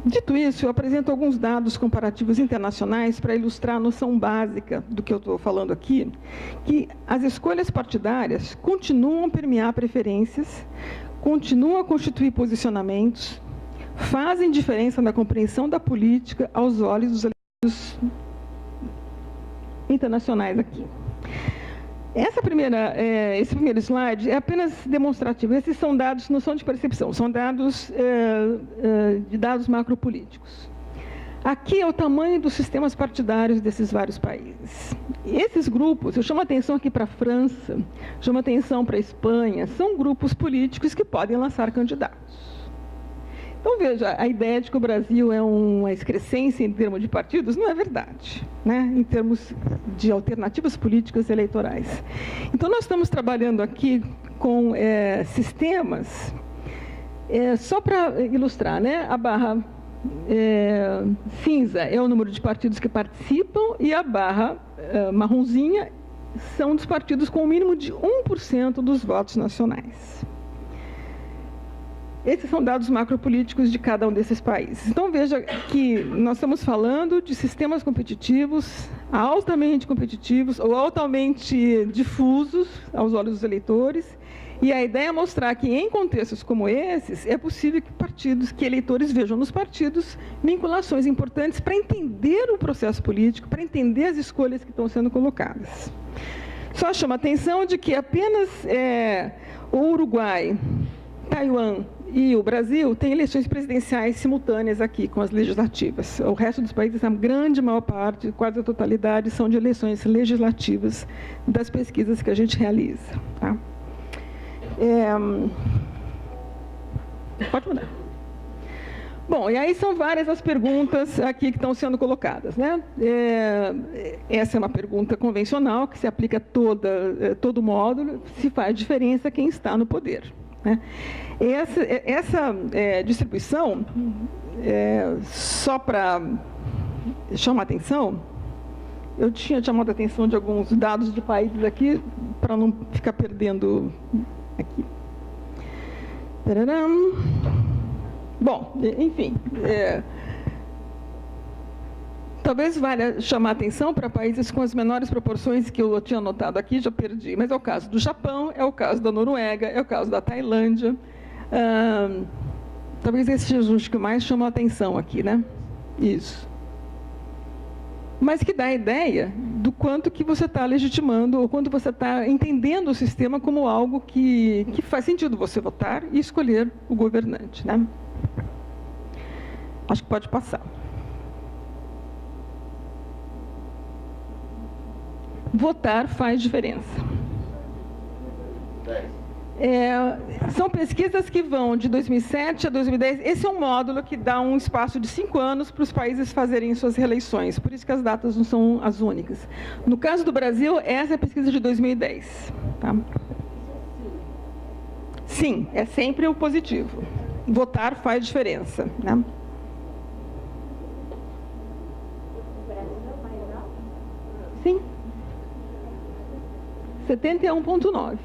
Dito isso, eu apresento alguns dados comparativos internacionais para ilustrar a noção básica do que eu estou falando aqui, que as escolhas partidárias continuam a permear preferências, continuam a constituir posicionamentos, fazem diferença na compreensão da política aos olhos dos eleitores internacionais aqui. Esse primeiro slide é apenas demonstrativo. Esses são dados, não são de percepção, são dados de dados macropolíticos. Aqui é o tamanho dos sistemas partidários desses vários países. Esses grupos, eu chamo a atenção aqui para a França, chamo a atenção para a Espanha, são grupos políticos que podem lançar candidatos. Então, veja, a ideia de que o Brasil é uma excrescência em termos de partidos não é verdade, né? Em termos de alternativas políticas eleitorais. Então, nós estamos trabalhando aqui com sistemas, só para ilustrar, né? A barra cinza é o número de partidos que participam e a barra marronzinha são dos partidos com o mínimo de 1% dos votos nacionais. Esses são dados macropolíticos de cada um desses países. Então, veja que nós estamos falando de sistemas competitivos, altamente competitivos ou altamente difusos aos olhos dos eleitores, e a ideia é mostrar que, em contextos como esses, é possível que eleitores vejam nos partidos vinculações importantes para entender o processo político, para entender as escolhas que estão sendo colocadas. Só chama a atenção de que apenas o Uruguai, Taiwan e o Brasil têm eleições presidenciais simultâneas aqui com as legislativas. O resto dos países, a maior parte, quase a totalidade, são de eleições legislativas das pesquisas que a gente realiza. Tá? Pode mudar. Bom, e aí são várias as perguntas aqui que estão sendo colocadas, né? Essa é uma pergunta convencional, que se aplica a todo módulo, se faz diferença quem está no poder, né? Essa distribuição, só para chamar a atenção, eu tinha chamado a atenção de alguns dados de países aqui, para não ficar perdendo aqui. Tararam. Bom, enfim, talvez valha chamar a atenção para países com as menores proporções que eu tinha anotado aqui, já perdi, mas é o caso do Japão, é o caso da Noruega, é o caso da Tailândia. Talvez esses sejam os que mais chamam a atenção aqui, né? Isso. Mas que dá a ideia do quanto que você está legitimando, ou quanto você está entendendo o sistema como algo que faz sentido você votar e escolher o governante, né? Acho que pode passar. Votar faz diferença. São pesquisas que vão de 2007 a 2010. Esse é um módulo que dá um espaço de 5 anos para os países fazerem suas reeleições. Por isso que as datas não são as únicas. No caso do Brasil, essa é a pesquisa de 2010. Tá? Sim, é sempre o positivo. Votar faz diferença, né? Sim. 71,9.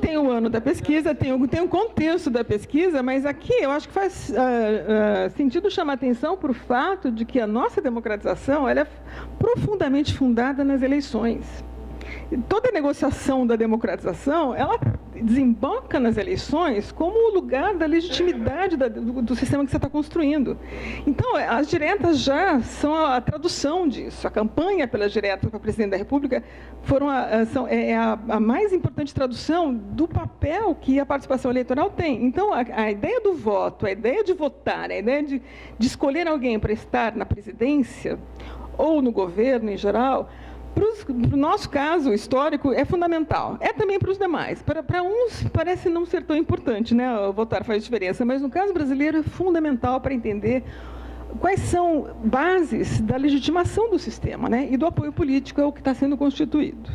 Tem o ano da pesquisa, tem o contexto da pesquisa, mas aqui eu acho que faz sentido chamar atenção para o fato de que a nossa democratização ela é profundamente fundada nas eleições. Toda a negociação da democratização, ela desemboca nas eleições como o lugar da legitimidade do sistema que você está construindo. Então, as diretas já são a tradução disso. A campanha pelas diretas para presidente da República é a mais importante tradução do papel que a participação eleitoral tem. Então, a ideia do voto, a ideia de votar, a ideia de escolher alguém para estar na presidência ou no governo em geral, para o nosso caso histórico, é fundamental. É também para os demais. Para uns, parece não ser tão importante, né? O votar faz diferença, mas no caso brasileiro é fundamental para entender quais são bases da legitimação do sistema, né? E do apoio político ao que está sendo constituído.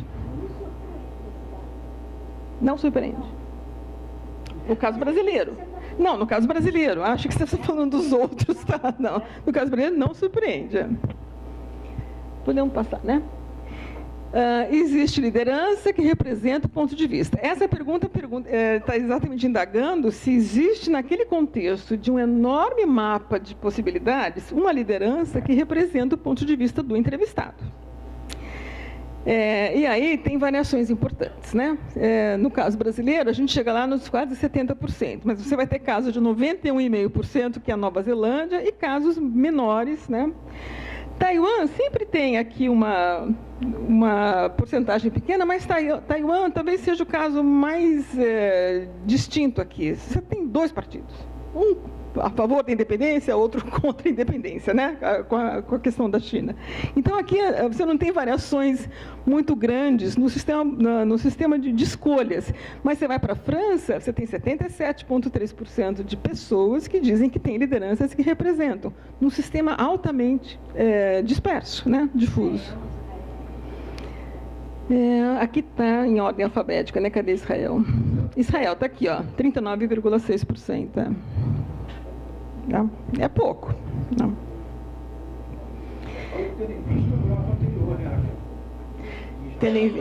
Não surpreende. O caso brasileiro. Não, no caso brasileiro. Acho que você está falando dos outros, tá? Não. No caso brasileiro, não surpreende. Podemos passar, né? Existe liderança que representa o ponto de vista. Essa pergunta está exatamente indagando se existe, naquele contexto de um enorme mapa de possibilidades, uma liderança que representa o ponto de vista do entrevistado. E aí tem variações importantes, né? No caso brasileiro, a gente chega lá nos quase 70%, mas você vai ter casos de 91,5%, que é a Nova Zelândia, e casos menores, né? Taiwan sempre tem aqui uma porcentagem pequena, mas Taiwan talvez seja o caso mais distinto aqui. Você tem 2 partidos, um a favor da independência, outro contra a independência, né? Com a questão da China. Então, aqui você não tem variações muito grandes no sistema de escolhas, mas você vai para a França, você tem 77,3% de pessoas que dizem que têm lideranças que representam, num sistema altamente disperso, né? Difuso. Aqui está em ordem alfabética, né? Cadê Israel? Israel está aqui, ó, 39,6%. Não, é pouco. Não.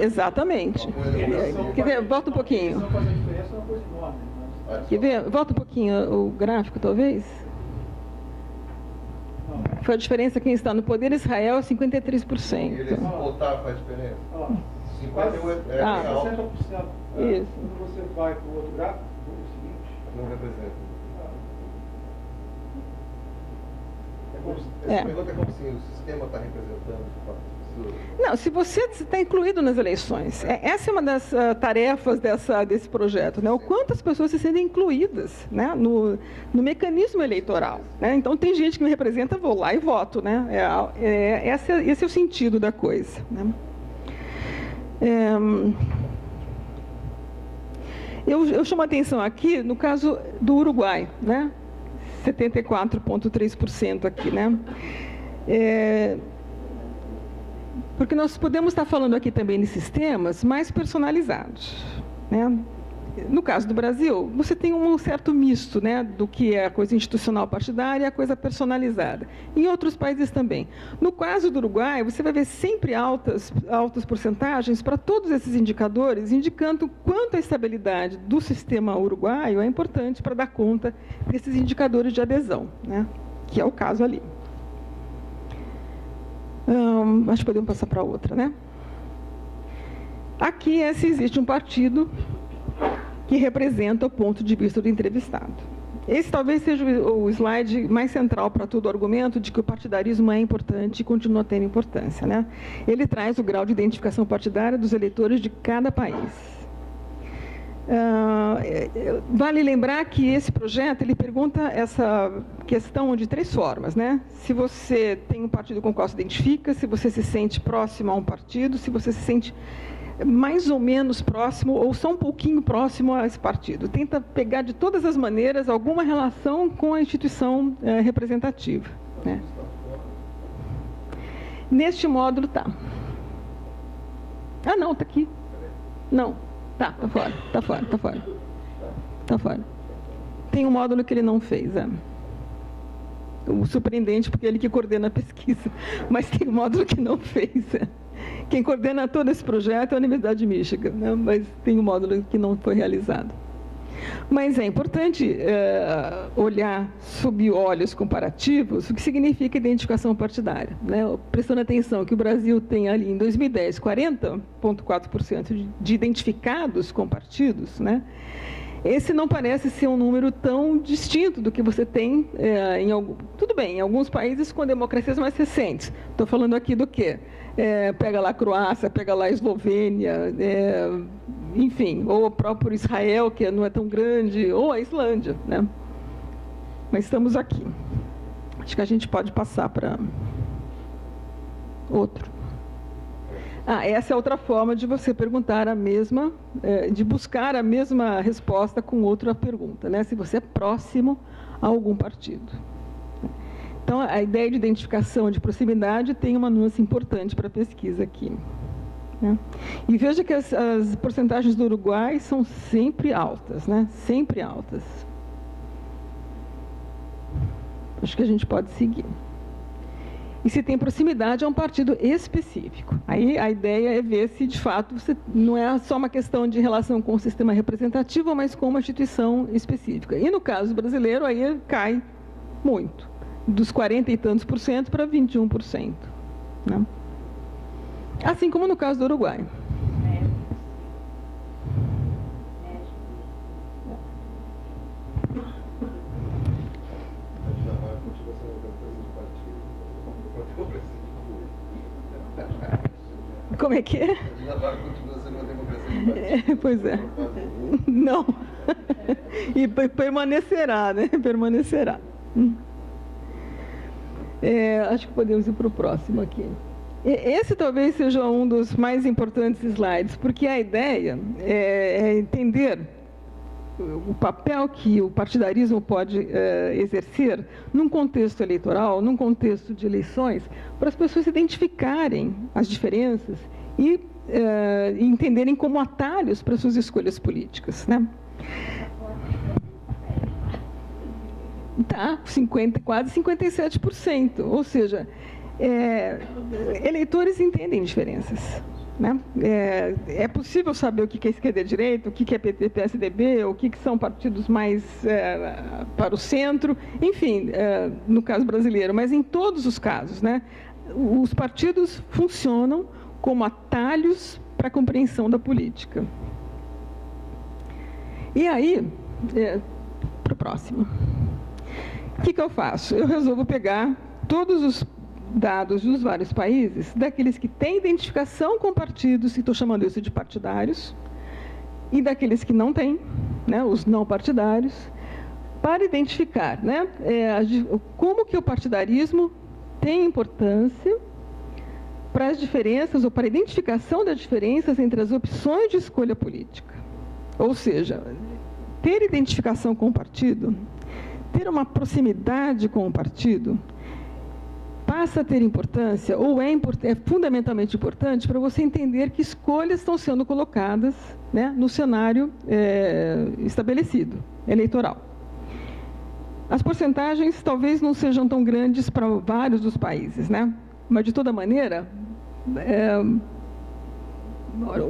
Exatamente. Quer dizer, volta um pouquinho. parece uma coisa enorme. Mas... Quer ver? Volta um pouquinho o gráfico, talvez. Não. Foi a diferença quem está no poder. Israel é 53%. Eles votar faz diferença? 58 é Ah, real. 60%. Isso. Quando você vai para o outro gráfico, o seguinte... Não representa. É. Essa pergunta é como se o sistema está representando as pessoas. Não, se você está incluído nas eleições, essa é uma das tarefas desse projeto, né? O quanto as pessoas se sentem incluídas, né? no mecanismo eleitoral. Né? Então, tem gente que me representa, vou lá e voto. Né? Esse é o sentido da coisa. Né? Eu chamo a atenção aqui no caso do Uruguai, né? 74,3% aqui, né? Porque nós podemos estar falando aqui também de sistemas mais personalizados, né? No caso do Brasil, você tem um certo misto, né, do que é a coisa institucional partidária e a coisa personalizada. Em outros países também. No caso do Uruguai, você vai ver sempre altas porcentagens para todos esses indicadores, indicando quanto a estabilidade do sistema uruguaio é importante para dar conta desses indicadores de adesão, né, que é o caso ali. Acho que podemos passar para outra, né? Aqui se existe um partido que representa o ponto de vista do entrevistado. Esse talvez seja o slide mais central para todo o argumento de que o partidarismo é importante e continua tendo importância. Né? Ele traz o grau de identificação partidária dos eleitores de cada país. Vale lembrar que esse projeto ele pergunta essa questão de três formas. Né? Se você tem um partido com o qual se identifica, se você se sente próximo a um partido, se você se sente mais ou menos próximo, ou só um pouquinho próximo a esse partido. Tenta pegar, de todas as maneiras, alguma relação com a instituição representativa. Né? Neste módulo está. Ah, não, está aqui. Não, está fora, está fora, está fora. Está fora. Tem um módulo que ele não fez. O surpreendente, porque ele que coordena a pesquisa, mas tem um módulo que não fez. Quem coordena todo esse projeto é a Universidade de Michigan, né? Mas tem um módulo que não foi realizado. Mas é importante olhar sob olhos comparativos o que significa identificação partidária. Né? Prestando atenção que o Brasil tem ali, em 2010, 40,4% de identificados com partidos, né? Esse não parece ser um número tão distinto do que você tem tudo bem, em alguns países com democracias mais recentes. Estou falando aqui do quê? Pega lá a Croácia, pega lá a Eslovênia, enfim, ou o próprio Israel, que não é tão grande, ou a Islândia. Né? Mas estamos aqui. Acho que a gente pode passar para outro. Essa é outra forma de você perguntar a mesma, de buscar a mesma resposta com outra pergunta, né? Se você é próximo a algum partido. Então, a ideia de identificação de proximidade tem uma nuance importante para a pesquisa aqui. Né? E veja que as porcentagens do Uruguai são sempre altas, né? Sempre altas. Acho que a gente pode seguir. E se tem proximidade a um partido específico. Aí a ideia é ver se, de fato, não é só uma questão de relação com o sistema representativo, mas com uma instituição específica. E no caso brasileiro, aí cai muito, dos 40 e tantos por cento para 21%. Né? Assim como no caso do Uruguai. Como é que é? Continua sendo uma democracia. Pois é. Não. E permanecerá, né? Permanecerá. Acho que podemos ir para o próximo aqui. Esse talvez seja um dos mais importantes slides, porque a ideia é entender o papel que o partidarismo pode exercer num contexto eleitoral, num contexto de eleições, para as pessoas identificarem as diferenças e entenderem como atalhos para suas escolhas políticas. Né? Tá, quase 57%, ou seja, eleitores entendem diferenças. né? É possível saber o que é esquerda e direita, o que é PT, PSDB, o que são partidos mais para o centro, enfim, no caso brasileiro, mas em todos os casos, né? Os partidos funcionam como atalhos para a compreensão da política. E aí, para o próximo. O que eu faço? Eu resolvo pegar todos os dados dos vários países, daqueles que têm identificação com partidos, e estou chamando isso de partidários, e daqueles que não têm, né, os não partidários, para identificar, né, como que o partidarismo tem importância para as diferenças, ou para a identificação das diferenças entre as opções de escolha política. Ou seja, ter identificação com o partido, ter uma proximidade com o partido, passa a ter importância, ou é fundamentalmente importante para você entender que escolhas estão sendo colocadas, né, no cenário estabelecido, eleitoral. As porcentagens talvez não sejam tão grandes para vários dos países, né? Mas, de toda maneira,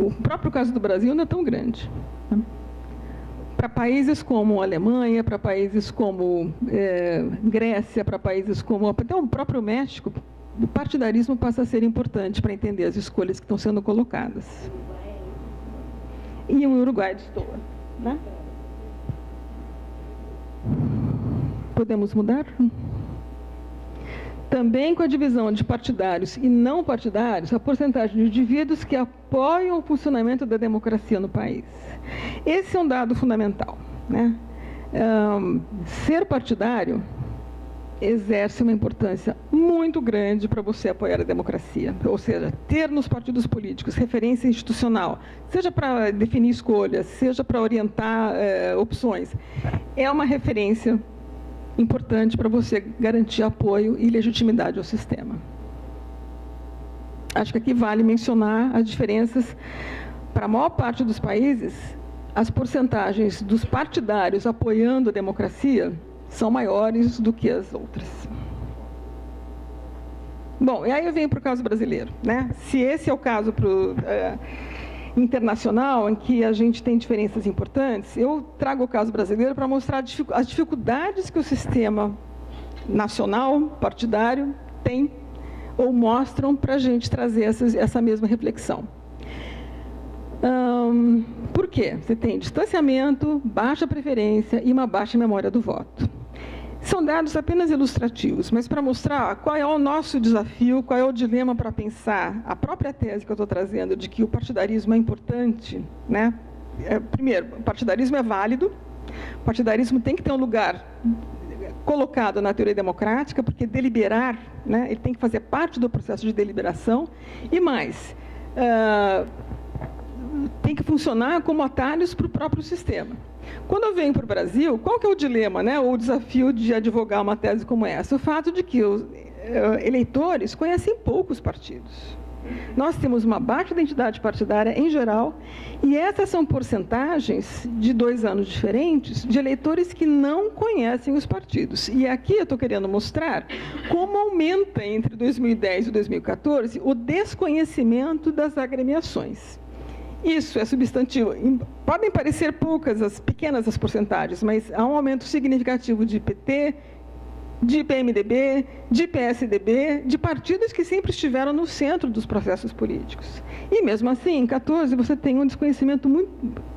o próprio caso do Brasil não é tão grande, né? Para países como a Alemanha, para países como Grécia, para países como até o próprio México, o partidarismo passa a ser importante para entender as escolhas que estão sendo colocadas. E o Uruguai destoa, né? Podemos mudar? Também com a divisão de partidários e não partidários, a porcentagem de indivíduos que apoiam o funcionamento da democracia no país. Esse é um dado fundamental, né? Ser partidário exerce uma importância muito grande para você apoiar a democracia. Ou seja, ter nos partidos políticos referência institucional, seja para definir escolhas, seja para orientar opções, é uma referência importante para você garantir apoio e legitimidade ao sistema. Acho que aqui vale mencionar as diferenças. Para a maior parte dos países, as porcentagens dos partidários apoiando a democracia são maiores do que as outras. Bom, e aí eu venho para o caso brasileiro, né? Se esse é o caso internacional, em que a gente tem diferenças importantes, eu trago o caso brasileiro para mostrar as dificuldades que o sistema nacional, partidário, tem, ou mostram para a gente trazer essa mesma reflexão. Por quê? Você tem distanciamento, baixa preferência e uma baixa memória do voto. São dados apenas ilustrativos, mas para mostrar qual é o nosso desafio, qual é o dilema para pensar a própria tese que eu estou trazendo de que o partidarismo é importante, né? Primeiro, o partidarismo é válido, o partidarismo tem que ter um lugar colocado na teoria democrática, porque deliberar, né, ele tem que fazer parte do processo de deliberação, e mais, tem que funcionar como atalhos para o próprio sistema. Quando eu venho para o Brasil, qual que é o dilema, né, ou o desafio de advogar uma tese como essa? O fato de que os eleitores conhecem poucos partidos. Nós temos uma baixa identidade partidária em geral, e essas são porcentagens de 2 anos diferentes de eleitores que não conhecem os partidos. E aqui eu estou querendo mostrar como aumenta entre 2010 e 2014 o desconhecimento das agremiações. Isso é substantivo. Podem parecer pequenas as porcentagens, mas há um aumento significativo de PT, de PMDB, de PSDB, de partidos que sempre estiveram no centro dos processos políticos. E, mesmo assim, em 2014, você tem um desconhecimento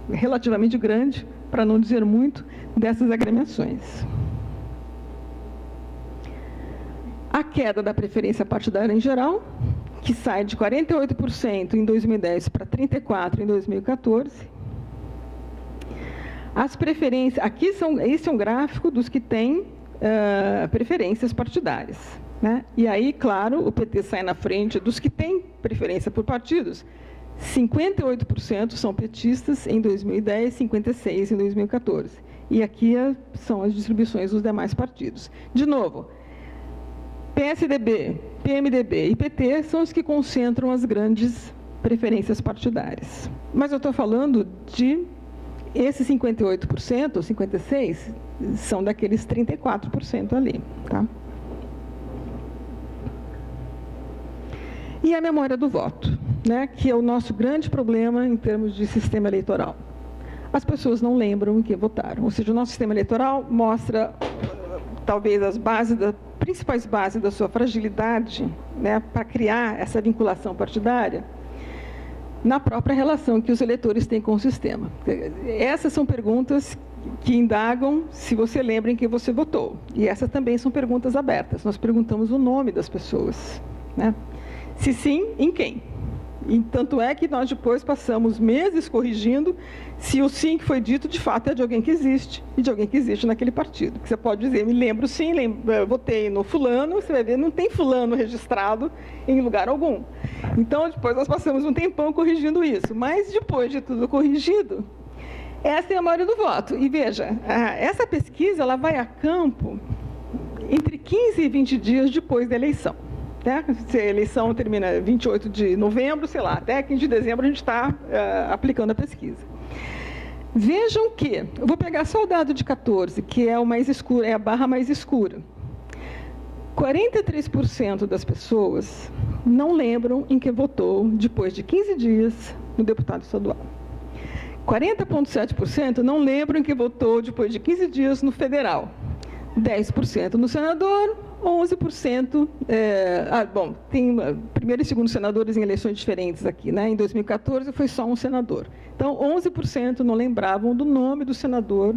relativamente grande, para não dizer muito, dessas agremiações. A queda da preferência partidária em geral, que sai de 48% em 2010 para 34% em 2014. As preferências, esse é um gráfico dos que têm preferências partidárias, né? E aí, claro, o PT sai na frente dos que têm preferência por partidos. 58% são petistas em 2010, 56% em 2014. E aqui são as distribuições dos demais partidos. De novo, PSDB, PMDB e PT são os que concentram as grandes preferências partidárias. Mas eu estou falando de esses 58%, ou 56%, são daqueles 34% ali, tá? E a memória do voto, né, que é o nosso grande problema em termos de sistema eleitoral. As pessoas não lembram em que votaram, ou seja, o nosso sistema eleitoral mostra talvez as principais bases da sua fragilidade, né, para criar essa vinculação partidária, na própria relação que os eleitores têm com o sistema. Essas são perguntas que indagam se você lembra em que você votou. E essas também são perguntas abertas. Nós perguntamos o nome das pessoas, né? Se sim, em quem? E tanto é que nós depois passamos meses corrigindo se o sim que foi dito de fato é de alguém que existe e de alguém que existe naquele partido. Você pode dizer, me lembro sim, votei no fulano, você vai ver, não tem fulano registrado em lugar algum. Então, depois nós passamos um tempão corrigindo isso. Mas, depois de tudo corrigido, essa é a maioria do voto. E veja, essa pesquisa ela vai a campo entre 15 e 20 dias depois da eleição. Né? Se a eleição termina 28 de novembro, sei lá, até 15 de dezembro a gente está aplicando a pesquisa. Vejam que, eu vou pegar só o dado de 14, que é o mais escuro, é a barra mais escura. 43% das pessoas não lembram em que votou depois de 15 dias no deputado estadual. 40,7% não lembram em que votou depois de 15 dias no federal. 10% no senador, 11%... tem primeiro e segundo senadores em eleições diferentes aqui, né? Em 2014 foi só um senador. Então, 11% não lembravam do nome do senador,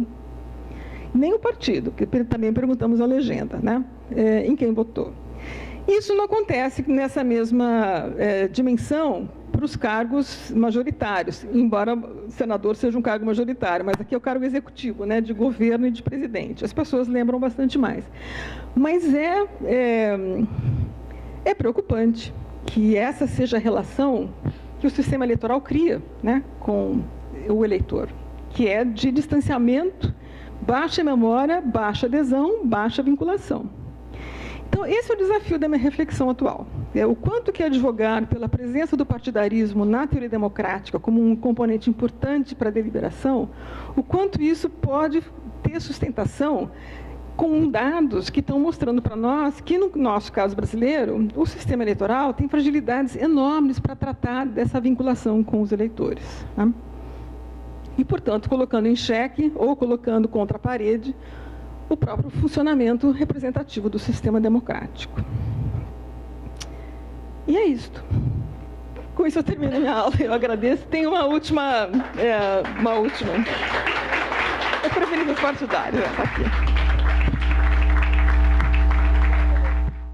nem o partido, que também perguntamos a legenda, né? Em quem votou. Isso não acontece nessa mesma dimensão para os cargos majoritários, embora senador seja um cargo majoritário, mas aqui é o cargo executivo, né, de governo e de presidente. As pessoas lembram bastante mais. Mas é preocupante que essa seja a relação que o sistema eleitoral cria, né, com o eleitor, que é de distanciamento, baixa memória, baixa adesão, baixa vinculação. Então, esse é o desafio da minha reflexão atual. O quanto que advogar pela presença do partidarismo na teoria democrática como um componente importante para a deliberação, o quanto isso pode ter sustentação com dados que estão mostrando para nós que, no nosso caso brasileiro, o sistema eleitoral tem fragilidades enormes para tratar dessa vinculação com os eleitores. Né? E, portanto, colocando em xeque ou colocando contra a parede o próprio funcionamento representativo do sistema democrático. E é isto. Com isso eu termino a minha aula. Eu agradeço. Tem uma última. É preferido partidário. Está aqui.